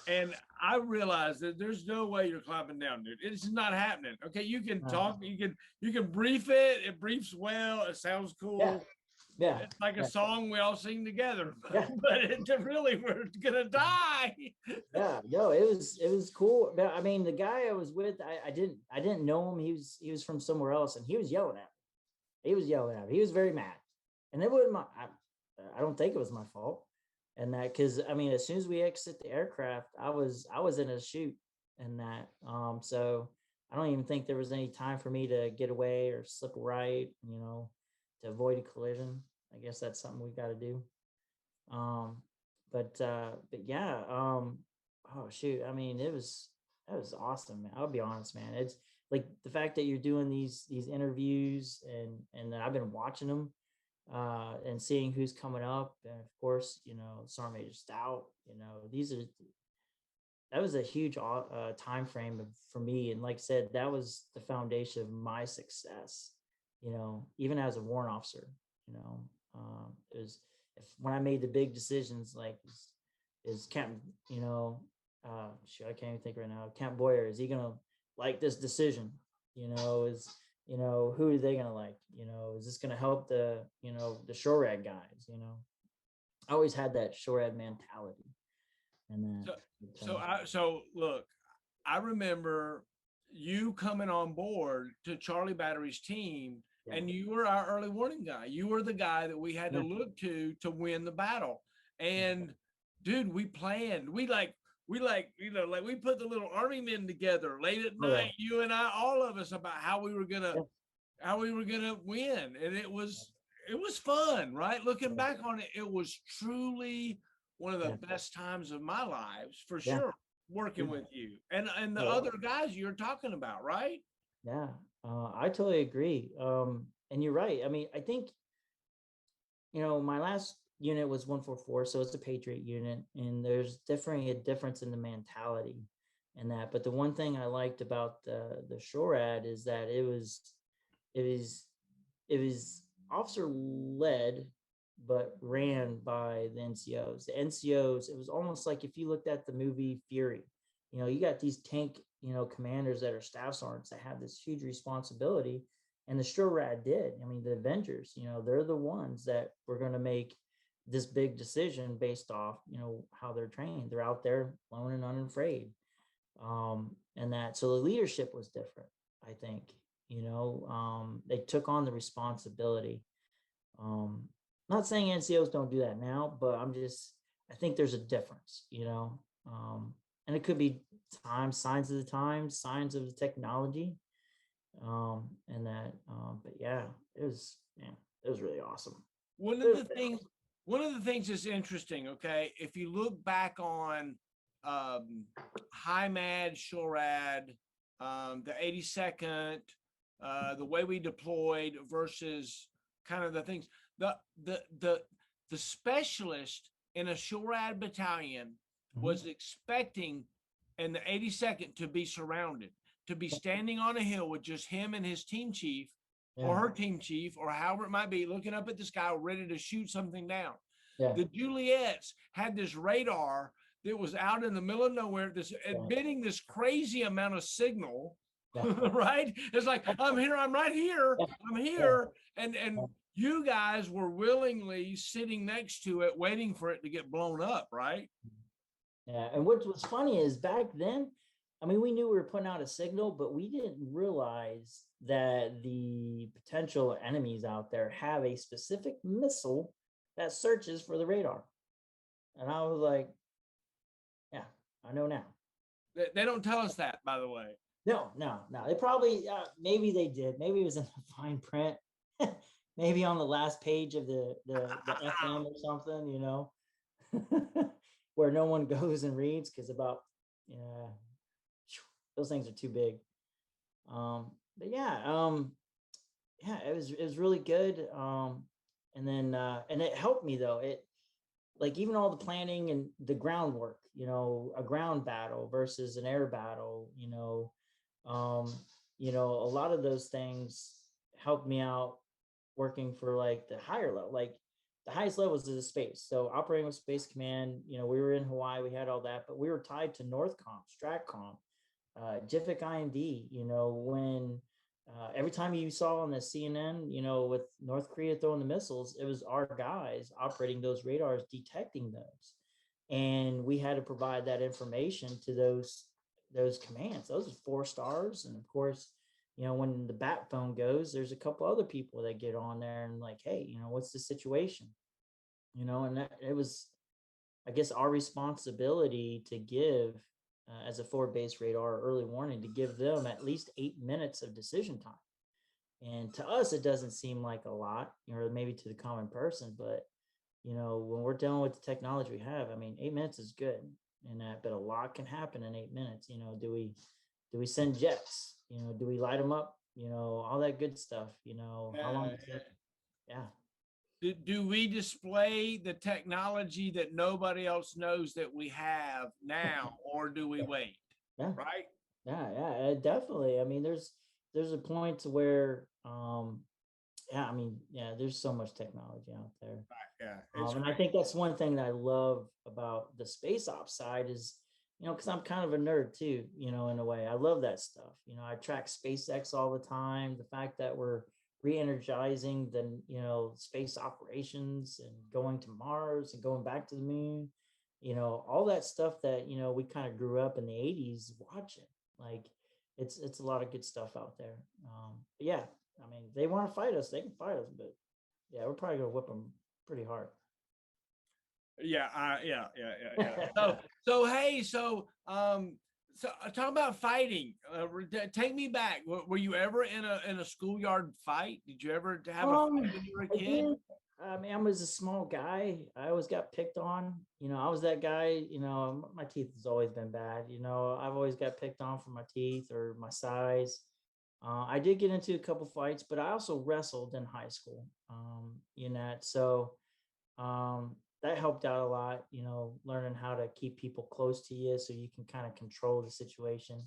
and I realized that there's no way you're climbing down, dude. It's not happening. Okay, you can talk, you can brief it. It briefs well. It sounds
Yeah.
cool.
Yeah.
It's like a
Yeah.
song we all sing together,
Yeah.
but really we're gonna die.
Yeah, no, it was cool. But I mean, the guy I was with, I didn't know him. He was from somewhere else, and he was yelling at me. He was yelling at me. He was very mad, and it wasn't I don't think it was my fault. And that, because I mean, as soon as we exit the aircraft, I was in a chute, and that so I don't even think there was any time for me to get away or slip right, to avoid a collision. I guess that's something we got to do. Um, but yeah, oh shoot, I mean, that was awesome, man. I'll be honest, man. It's like the fact that you're doing these interviews, and I've been watching them, and seeing who's coming up, and of course, Sergeant Major Stout. These are that was a huge time frame for me, and like I said, that was the foundation of my success. Even as a warrant officer, it was if when I made the big decisions, like is Captain, shoot, I can't even think right now. Captain Boyer, is he gonna like this decision? Is who are they gonna like? Is this gonna help the SHORAD guys? I always had that SHORAD mentality, and
So,
that.
so look, I remember you coming on board to Charlie Battery's team,
Yeah.
and you were our early warning guy. You were the guy that we had to
Yeah.
look to win the battle. And dude, we planned. Like we put the little army men together late at
Oh, yeah.
night, you and I, all of us, about how we were gonna
Yeah.
win. And it was fun, right? Looking back on it, it was truly one of the
Yeah.
best times of my lives, for
Yeah.
sure, working
Yeah.
with you and the
Oh,
other guys you're talking about, right?
yeah. I totally agree. And you're right. I mean, I think my last unit was 144, so it's a Patriot unit, and there's definitely a difference in the mentality and that. But the one thing I liked about the SHORAD is that it was officer led, but ran by the NCOs. The NCOs, it was almost like if you looked at the movie Fury, you got these tank, commanders that are staff sergeants that have this huge responsibility. And the SHORAD did. I mean, the Avengers, they're the ones that were going to make this big decision based off, how they're trained. They're out there alone and unafraid. And that, so the leadership was different, I think. They took on the responsibility. Not saying NCOs don't do that now, but I think there's a difference, and it could be signs of the times, signs of the technology, and that, but yeah, it was really awesome.
One of the things, one of the things that's interesting, okay, if you look back on High Mad, SHORAD, the 82nd, the way we deployed versus kind of the things, the the the the specialist in a SHORAD battalion was expecting in the 82nd to be surrounded, to be standing on a hill with just him and his team chief or her team chief, or however it might be, looking up at the sky, ready to shoot something down.
Yeah.
The Juliets had this radar that was out in the middle of nowhere, this emitting this crazy amount of signal, right? It's like, I'm here, I'm right here, I'm here. And you guys were willingly sitting next to it, waiting for it to get blown up, right?
Yeah, and what's funny is back then, I mean, we knew we were putting out a signal, but we didn't realize that the potential enemies out there have a specific missile that searches for the radar. And I was like, yeah, I know now.
They don't tell us that, by the way.
No, no, no. They probably, maybe they did. Maybe it was in the fine print. Maybe on the last page of the FM or something, where no one goes and reads because about, yeah, those things are too big. But yeah, it was really good. And then and it helped me though. It like even all the planning and the groundwork, a ground battle versus an air battle, um, a lot of those things helped me out working for like the higher level, like the highest levels of the space. So operating with Space Command, we were in Hawaii, we had all that, but we were tied to Northcom, Stratcom, JIFIC IND, when every time you saw on the CNN, with North Korea throwing the missiles, it was our guys operating those radars, detecting those. And we had to provide that information to those commands. Those are 4 stars. And of course, when the bat phone goes, there's a couple other people that get on there and like, hey, what's the situation? And that it was, I guess, our responsibility to give as a forward-based radar early warning to give them at least 8 minutes of decision time. And to us, it doesn't seem like a lot, or maybe to the common person, but when we're dealing with the technology we have, I mean, 8 minutes is good in that, but a lot can happen in 8 minutes. Do we send jets? Do we light them up? All that good stuff. How long does that? Yeah.
Do we display the technology that nobody else knows that we have now, or do we wait?
Yeah.
Right?
Yeah, definitely. I mean, there's a point to where, I mean, yeah, there's so much technology out there.
Yeah,
and I think that's one thing that I love about the space ops side is, because I'm kind of a nerd too, in a way. I love that stuff. I track SpaceX all the time. The fact that we're re-energizing the, space operations and going to Mars and going back to the moon, all that stuff that, we kind of grew up in the 80s watching. Like it's a lot of good stuff out there. But yeah, I mean, they want to fight us, they can fight us, but yeah, we're probably gonna whip them pretty hard.
Yeah, so hey, so talk about fighting. Take me back. Were you ever in a schoolyard fight? Did you ever have a fight when you were a kid?
Did. I mean, I was a small guy. I always got picked on. I was that guy. My teeth has always been bad. I've always got picked on for my teeth or my size. I did get into a couple fights, but I also wrestled in high school. So that helped out a lot. Learning how to keep people close to you so you can kind of control the situation.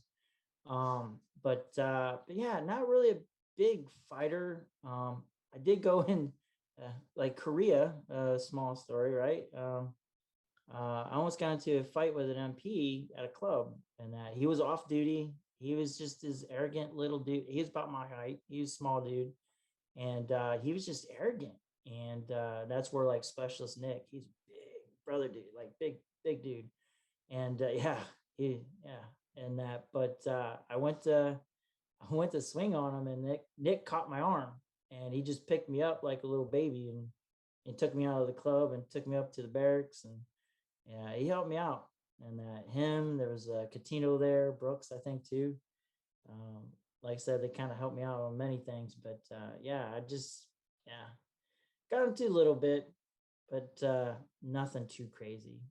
But yeah, not really a big fighter. I did go in like Korea, small story, right? I almost got into a fight with an MP at a club, and he was off duty. He was just this arrogant little dude. He was about my height. He was a small dude, and he was just arrogant. And that's where like Specialist Nick, he's big brother dude, like big dude. And and that. But I went to swing on him, and Nick caught my arm, and he just picked me up like a little baby and took me out of the club and took me up to the barracks, and yeah, he helped me out. And there was a Catino there, Brooks, I think too. Like I said, they kind of helped me out on many things, but yeah, got into a little bit, but nothing too crazy.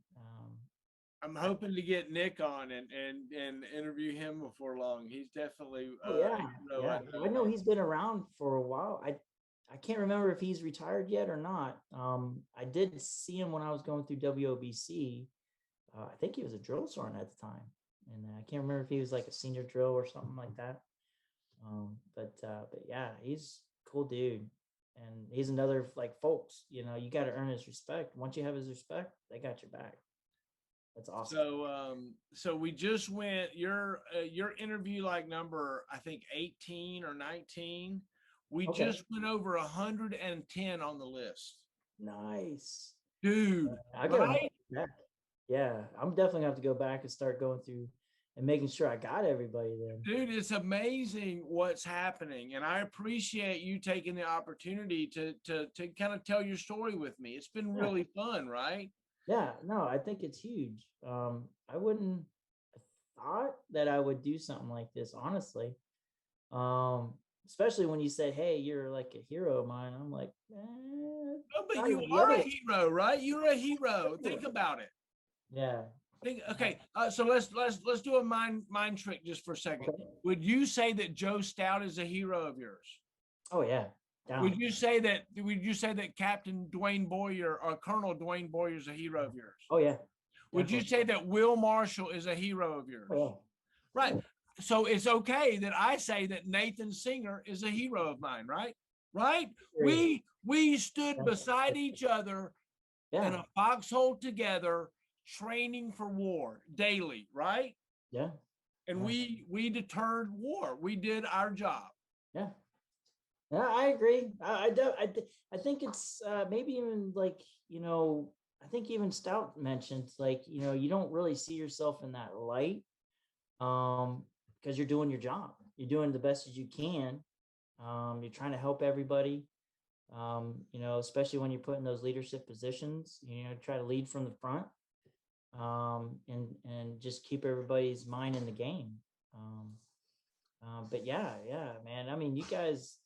I'm hoping to get Nick on and interview him before long. He's definitely
I know he's been around for a while. I can't remember if he's retired yet or not. I did see him when I was going through WOBC. I think he was a drill sergeant at the time, and I can't remember if he was like a senior drill or something like that. But yeah, he's a cool dude, and he's another like folks. You got to earn his respect. Once you have his respect, they got your back. That's awesome.
So we just went your interview like number, I think 18 or 19. We just went over 110 on the list.
Nice,
dude.
I got right? Yeah, I'm definitely gonna have to go back and start going through and making sure I got everybody then.
Dude, it's amazing what's happening, and I appreciate you taking the opportunity to kind of tell your story with me. It's been
Yeah.
really fun, right?
Yeah, no, I think it's huge. I wouldn't have thought that I would do something like this, honestly. Um, Especially when you say, "Hey, you're like a hero of mine." I'm like,
No, but
not
you
the
are
other
a hero, right? You're a hero. Think about it.
Yeah.
Think,
uh,
okay, so let's do a mind trick just for a second.
Okay.
Would you say that Joe Stout is a hero of yours?
Oh yeah.
Would
Down.
you say that? Would you say that Captain Dwayne Boyer or Colonel Dwayne Boyer is a hero of yours?
Oh yeah.
Would you
Definitely.
say that Will Marshall is a hero of yours?
Oh
Right. So it's okay that I say that Nathan Singer is a hero of mine, right? Right?
yeah. Agree.
We stood
That's-
beside each other in
Yeah.
a foxhole together, training for war daily, right?
Yeah.
And
Yeah.
we deterred war. We did our job.
Yeah. Yeah, I agree. I think it's maybe even like, I think even Stout mentioned like, you don't really see yourself in that light, um, because you're doing your job. You're doing the best as you can. You're trying to help everybody. Especially when you're put in those leadership positions, try to lead from the front, and just keep everybody's mind in the game. Um, but yeah, man. I mean, you guys.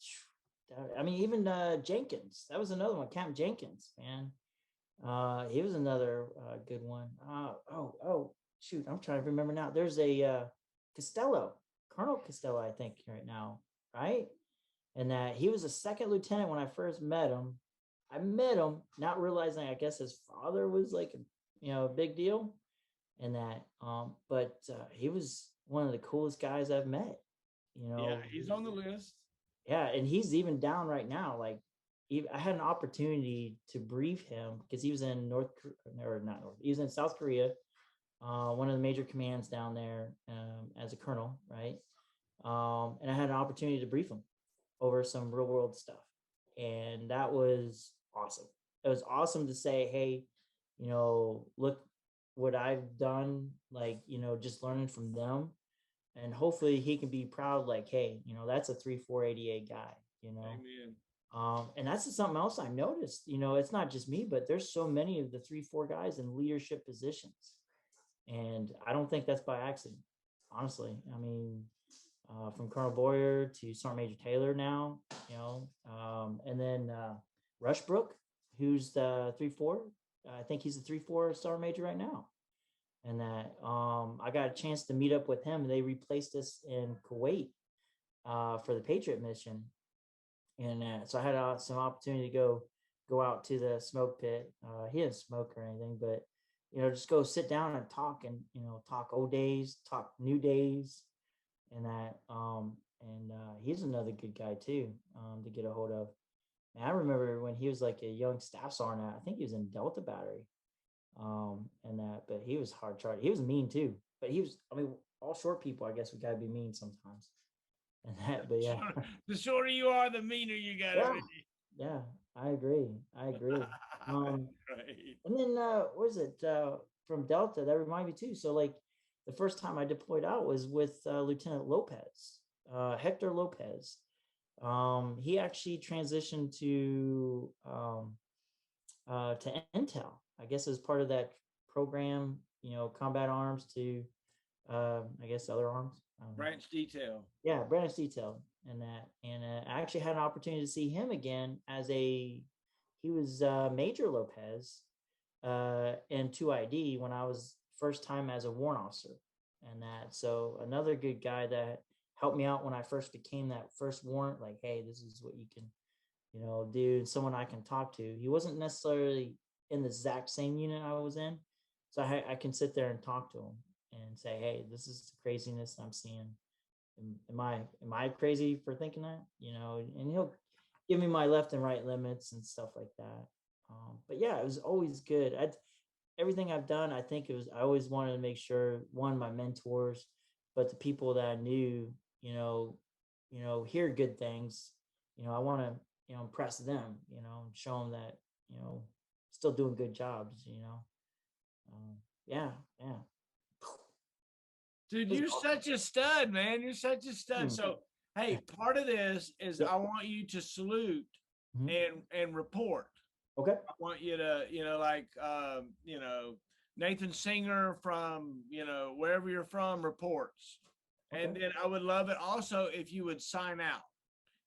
I mean, even Jenkins. That was another one. Captain Jenkins, man. He was another good one. Oh, shoot. I'm trying to remember now. There's a Costello, Colonel Costello, I think, right now, right? And that he was a second lieutenant when I first met him. I met him not realizing, I guess, his father was like a big deal, and that but he was one of the coolest guys I've met. You
Yeah,
know,
he's on the list.
yeah, and he's even down right now. Like, I had an opportunity to brief him because he was in or not North. He was in South Korea, one of the major commands down there, as a colonel, right? And I had an opportunity to brief him over some real world stuff, and that was awesome. It was awesome to say, hey, look what I've done, like, just learning from them, and hopefully he can be proud, like, hey, that's a 3488 guy,
Amen.
and that's just something else I noticed. It's not just me, but there's so many of the 3-4 guys in leadership positions, and I don't think that's by accident, honestly. I mean, from Colonel Boyer to Sergeant Major Taylor now, and then Rushbrook, who's the 3-4. I think he's the 3-4 Sergeant Major right now. And that I got a chance to meet up with him. They replaced us in Kuwait for the Patriot mission, and so I had some opportunity to go out to the smoke pit. He didn't smoke or anything, but just go sit down and talk, and talk old days, talk new days, and that and he's another good guy too, to get a hold of. And I remember when he was like a young staff sergeant. I think he was in Delta Battery, and that, but he was hard charged. He was mean too, but he was. I mean, all short people, I guess, we gotta be mean sometimes. And that, but yeah,
The shorter you are, the meaner you gotta
yeah,
be.
yeah, I agree. I agree. Um,
Right.
and then what was it from Delta? That reminded me too. So like the first time I deployed out was with Lieutenant Lopez, Hector Lopez. He actually transitioned to Intel, I guess, as part of that program, combat arms to, I guess, other arms. I don't know.
Branch detail.
Yeah, Brandon's detail and that. And I actually had an opportunity to see him again he was Major Lopez in 2ID when I was first time as a warrant officer, and that. So another good guy that helped me out when I first became that first warrant, like, hey, this is what you can, do, and someone I can talk to. He wasn't necessarily in the exact same unit I was in. So I can sit there and talk to him and say, hey, this is the craziness I'm seeing. Am I crazy for thinking that? And he'll give me my left and right limits and stuff like that. But yeah, it was always good. Everything I've done, I think I always wanted to make sure, one, my mentors, but the people that I knew, hear good things. I want to, impress them, and show them that, still doing good jobs. Yeah, yeah.
Dude,
It's
you're
awesome.
such a stud, man. You're such a stud.
Mm.
So, hey, part of this is
Yep.
I want you to salute
Mhm.
and report.
Okay.
I want you to, like, Nathan Singer from, wherever you're from reports.
Okay.
And then I would love it also if you would sign out.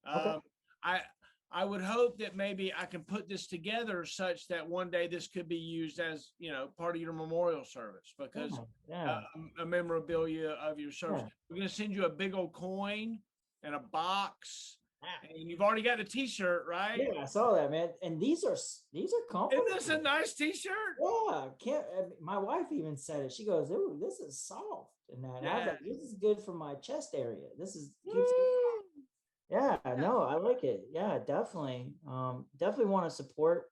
Okay.
I I would hope that maybe I can put this together such that one day this could be used as, part of your memorial service because
Yeah. Yeah.
a memorabilia of your service.
Yeah.
We're going to send you a big old coin and a box,
Ah,
and you've already got a T-shirt, right?
yeah, I saw that, man. And these are
Isn't this a
comfortable.
nice T-shirt?
Yeah, can't. My wife even said it. She goes, "Ooh, this is soft," and that. And I was
Yeah.
like, "This is good for my chest area. This is keeps it."
Woo!
Yeah,
Yeah.
no, I like it. Yeah, definitely. Definitely want to support.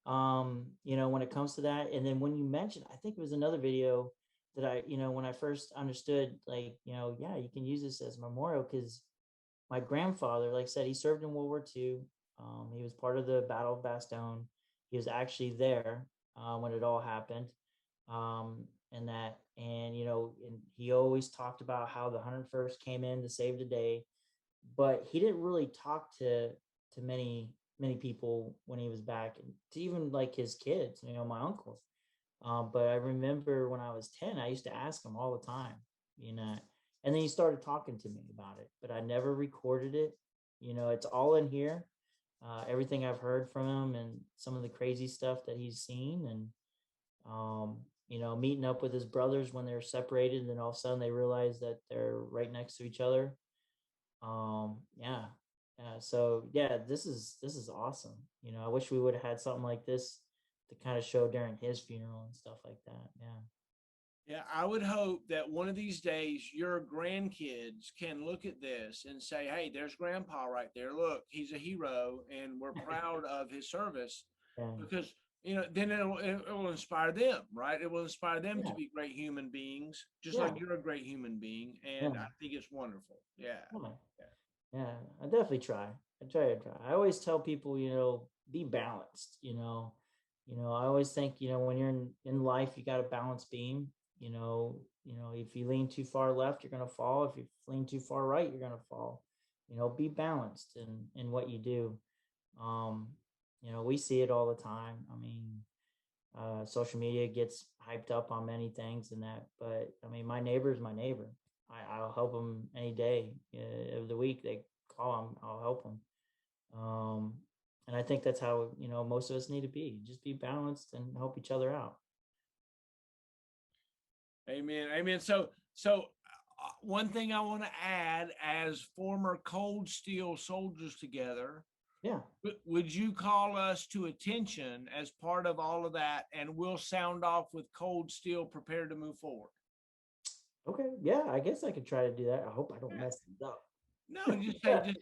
When it comes to that, and then when you mentioned, I think it was another video that when I first understood, like, yeah, you can use this as a memorial because my grandfather, like I said, he served in World War II. He was part of the Battle of Bastogne. He was actually there when it all happened. And he always talked about how the 101st came in to save the day, but he didn't really talk to many people when he was back, and to even like his kids, my uncles. But I remember when I was 10, I used to ask him all the time, you know, and then he started talking to me about it, but I never recorded it. It's all in here. Everything I've heard from him and some of the crazy stuff that he's seen, and meeting up with his brothers when they're separated, and then all of a sudden they realize that they're right next to each other. Yeah. Yeah. So yeah, this is awesome. I wish we would have had something like this to kind of show during his funeral and stuff like that. Yeah.
Yeah, I would hope that one of these days your grandkids can look at this and say, "Hey, there's Grandpa right there. Look, he's a hero, and we're proud of his service."
Yeah.
Because then it will inspire them, right? It will inspire them to
Yeah.
be great human beings, just
Yeah.
like you're a great human being,
Yeah.
and I think it's wonderful. Yeah,
Yeah.
yeah.
Yeah. I definitely try. I try. I always tell people, be balanced, I always think, when you're in life, you got a balanced beam. If you lean too far left, you're gonna fall. If you lean too far right, you're gonna fall. Be balanced in what you do. Um, we see it all the time. I mean, social media gets hyped up on many things and that, but I mean, my neighbor is my neighbor. I'll help them any day of the week. They call them, I'll help them. Um, and I think that's how, most of us need to be. Just be balanced and help each other out.
Amen, amen. So one thing I want to add, as former Cold Steel soldiers together,
Yeah.
would you call us to attention as part of all of that, and we'll sound off with Cold Steel, prepared to move forward?
Okay. Yeah. I guess I could try to do that. I hope I don't mess it up.
No, just say,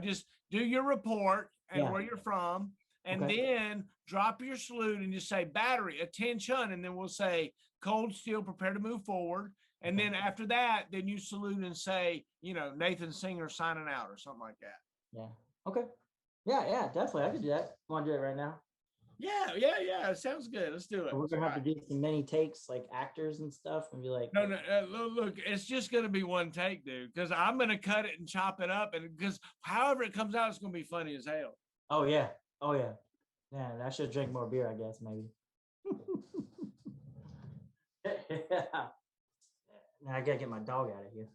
just do your report and
Yeah.
where you're from, and
Okay.
then drop your salute and just say battery, attention, and then we'll say Cold Steel, prepare to move forward. And
Okay.
then after that, then you salute and say, Nathan Singer signing out or something like that.
Yeah. Okay. Yeah. Yeah. Definitely. I could do that. Want to do it right now?
Yeah, yeah, yeah. Sounds good. Let's do it.
We're gonna
All
have to
right.
do some many takes, like actors and stuff, and be like,
No, no, look, it's just going to be one take, dude, because I'm going to cut it and chop it up. And because however it comes out, it's going to be funny as hell.
"Oh yeah, oh yeah, man, I should drink more beer, I guess maybe." Yeah. Now I gotta get my dog out of here.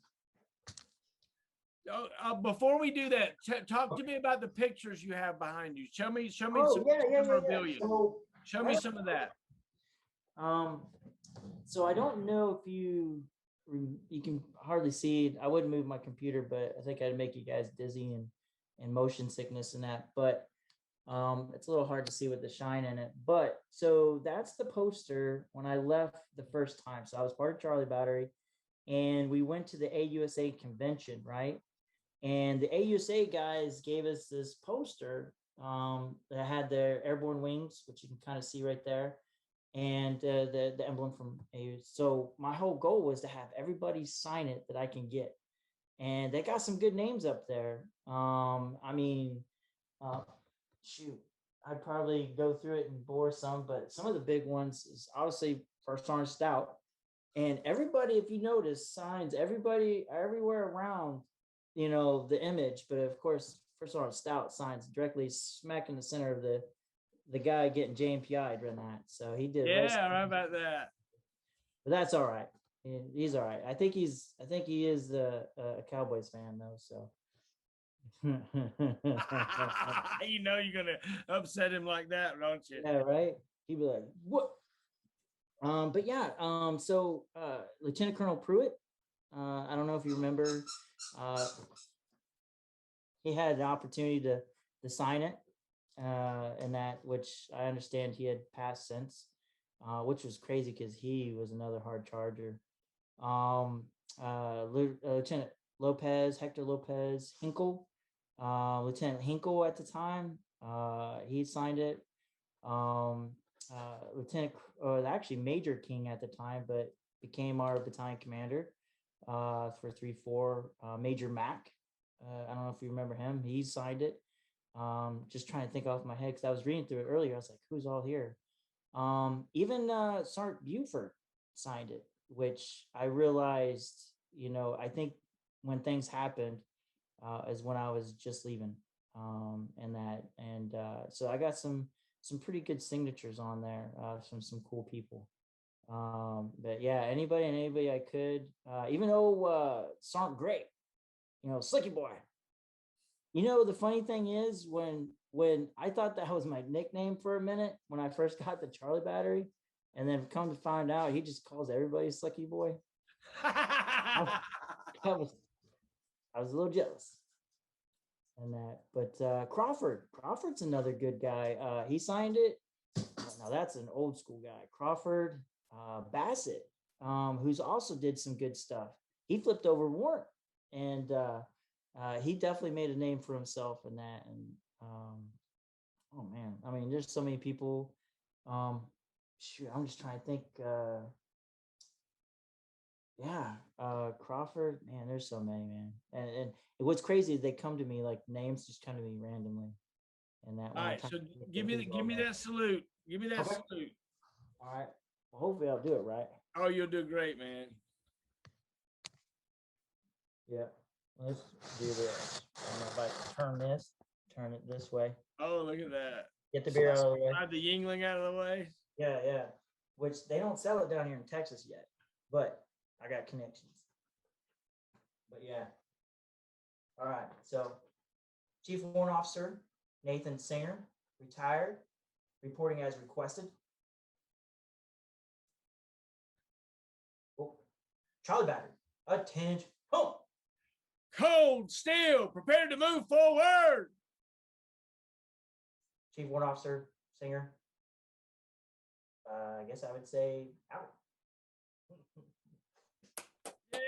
Before we do that, talk to me about the pictures you have behind you. Show me
Oh
some
yeah, yeah, yeah, yeah.
memorabilia.
So
Show me some of that.
um, so I don't know if you can hardly see it. I wouldn't move my computer, but I think I'd make you guys dizzy and motion sickness and that. But it's a little hard to see with the shine in it. But so that's the poster when I left the first time. So I was part of Charlie Battery, and we went to the AUSA convention, right? And the AUSA guys gave us this poster that had their airborne wings, which you can kind of see right there, and the emblem from AU. So my whole goal was to have everybody sign it that I can get, and they got some good names up there. I mean, uh, shoot, I'd probably go through it and bore some, but some of the big ones is obviously First Sergeant Stout. And everybody, if you notice, signs everybody everywhere around, the image. But of course, First Sergeant Stout signs directly smack in the center of the guy getting JMPI'd in that. So he did.
Yeah, right about that.
But that's all right. He's all right. I think he is a Cowboys fan though. So.
You know you're gonna upset him like that, don't you?
Yeah, right. He'd be like, "What?" But yeah. So Lieutenant Colonel Pruitt. I don't know if you remember. He had an opportunity to sign it, and that, which I understand he had passed since, which was crazy because he was another hard charger. Lieutenant Lopez, Hector Lopez, Hinkle, Lieutenant Hinkle at the time, he signed it. Lieutenant, or actually Major King at the time, but became our battalion commander for 3-4. Major Mac, I don't know if you remember him. He signed it. Just trying to think off my head because I was reading through it earlier. I was like, who's all here? Even Sergeant Buford signed it, which I realized, I think when things happened is when I was just leaving, and so I got some pretty good signatures on there from some cool people. But yeah, anybody I could, even though Sergeant Gray, Slicky Boy. The funny thing is when I thought that was my nickname for a minute when I first got the Charlie Battery, and then come to find out he just calls everybody Slicky Boy. I was a little jealous. And that, but Crawford's another good guy. He signed it. Now that's an old school guy. Crawford Bassett, who's also did some good stuff. He flipped over Warren, and he definitely made a name for himself in that. And oh man, I mean, there's so many people. Shoot, I'm just trying to think. Crawford, man, there's so many, man. And what's crazy is they come to me, like names just come to me randomly. And that.
All right, so give me that salute. Give me that salute.
All right. Well, hopefully I'll do it right.
Oh, you'll do great, man.
Yeah. Let's do this. I don't know if I turn it this way.
Oh, look at that.
Get the beer out of the way.
The Yingling out of the way.
Yeah. Which they don't sell it down here in Texas yet, but I got connections. But yeah. All right. So Chief Warrant Officer Nathan Singer, retired, reporting as requested. Oh, Charlie Battery, attention, home.
Cold steel, prepared to move forward.
Chief Warrant Officer Singer, I guess I would say out.
Yay!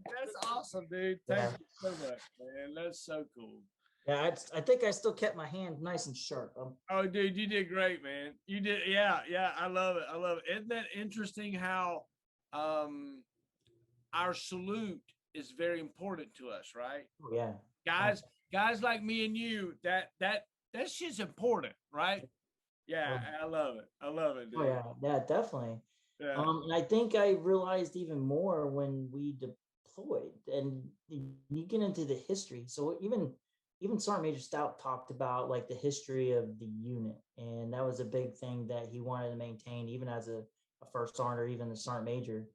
That's awesome, dude. Thank you so much, man. That's so cool.
Yeah, I think I still kept my hand nice and sharp.
Oh, dude, you did great, man. You did, yeah. I love it. Isn't that interesting how our salute is very important to us, right?
Oh, yeah.
Guys like me and you, that shit's important, right? Yeah, I love it, dude.
Oh, yeah, definitely.
Yeah.
And I think I realized even more when we deployed, and you get into the history. So even Sergeant Major Stout talked about like the history of the unit, and that was a big thing that he wanted to maintain, even as a first sergeant or even the sergeant major.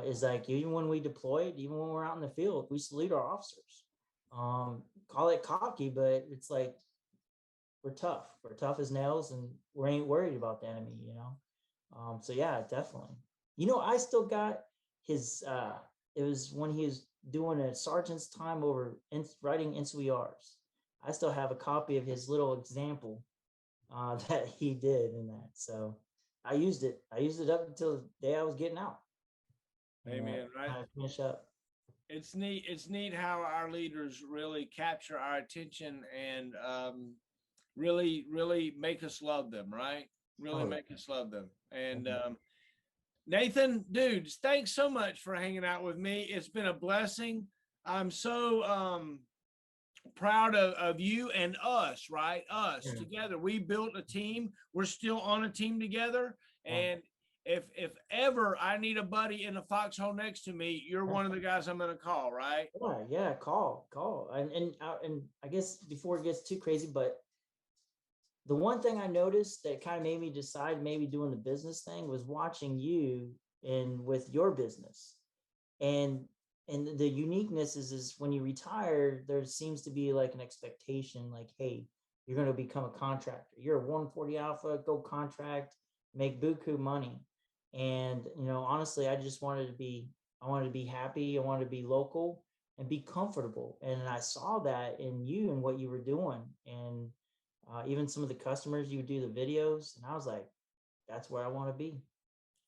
Is like even when we deployed, even when we're out in the field, we salute our officers. Call it cocky, but it's like we're tough. We're tough as nails, and we ain't worried about the enemy, So yeah, definitely. I still got his. It was when he was doing a sergeant's time over writing NCOERs. I still have a copy of his little example that he did in that. So I used it. I used it up until the day I was getting out.
Amen. Right.
Finish up.
It's neat. It's neat how our leaders really capture our attention and really make us love them. Right. Really make us love them. And Nathan, dude, thanks so much for hanging out with me. It's been a blessing. I'm so proud of you and us, right? Us
Yeah.
together. We built a team. We're still on a team together.
Yeah.
And if ever I need a buddy in a foxhole next to me, you're one of the guys I'm gonna call, right?
Yeah, call. And I guess before it gets too crazy, but the one thing I noticed that kind of made me decide maybe doing the business thing was watching you and with your business. And the uniqueness is when you retire, there seems to be like an expectation, like, hey, you're going to become a contractor. You're a 140 alpha, go contract, make buku money. And honestly, I wanted to be happy. I wanted to be local and be comfortable. And I saw that in you and what you were doing. And even some of the customers, you would do the videos, and I was like, that's where I want to be.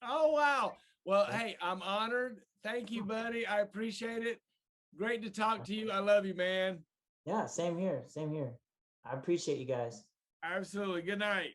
Oh, wow. Well, hey, I'm honored. Thank you, buddy. I appreciate it. Great to talk to you. I love you, man.
Yeah, same here. Same here. I appreciate you guys.
Absolutely. Good night.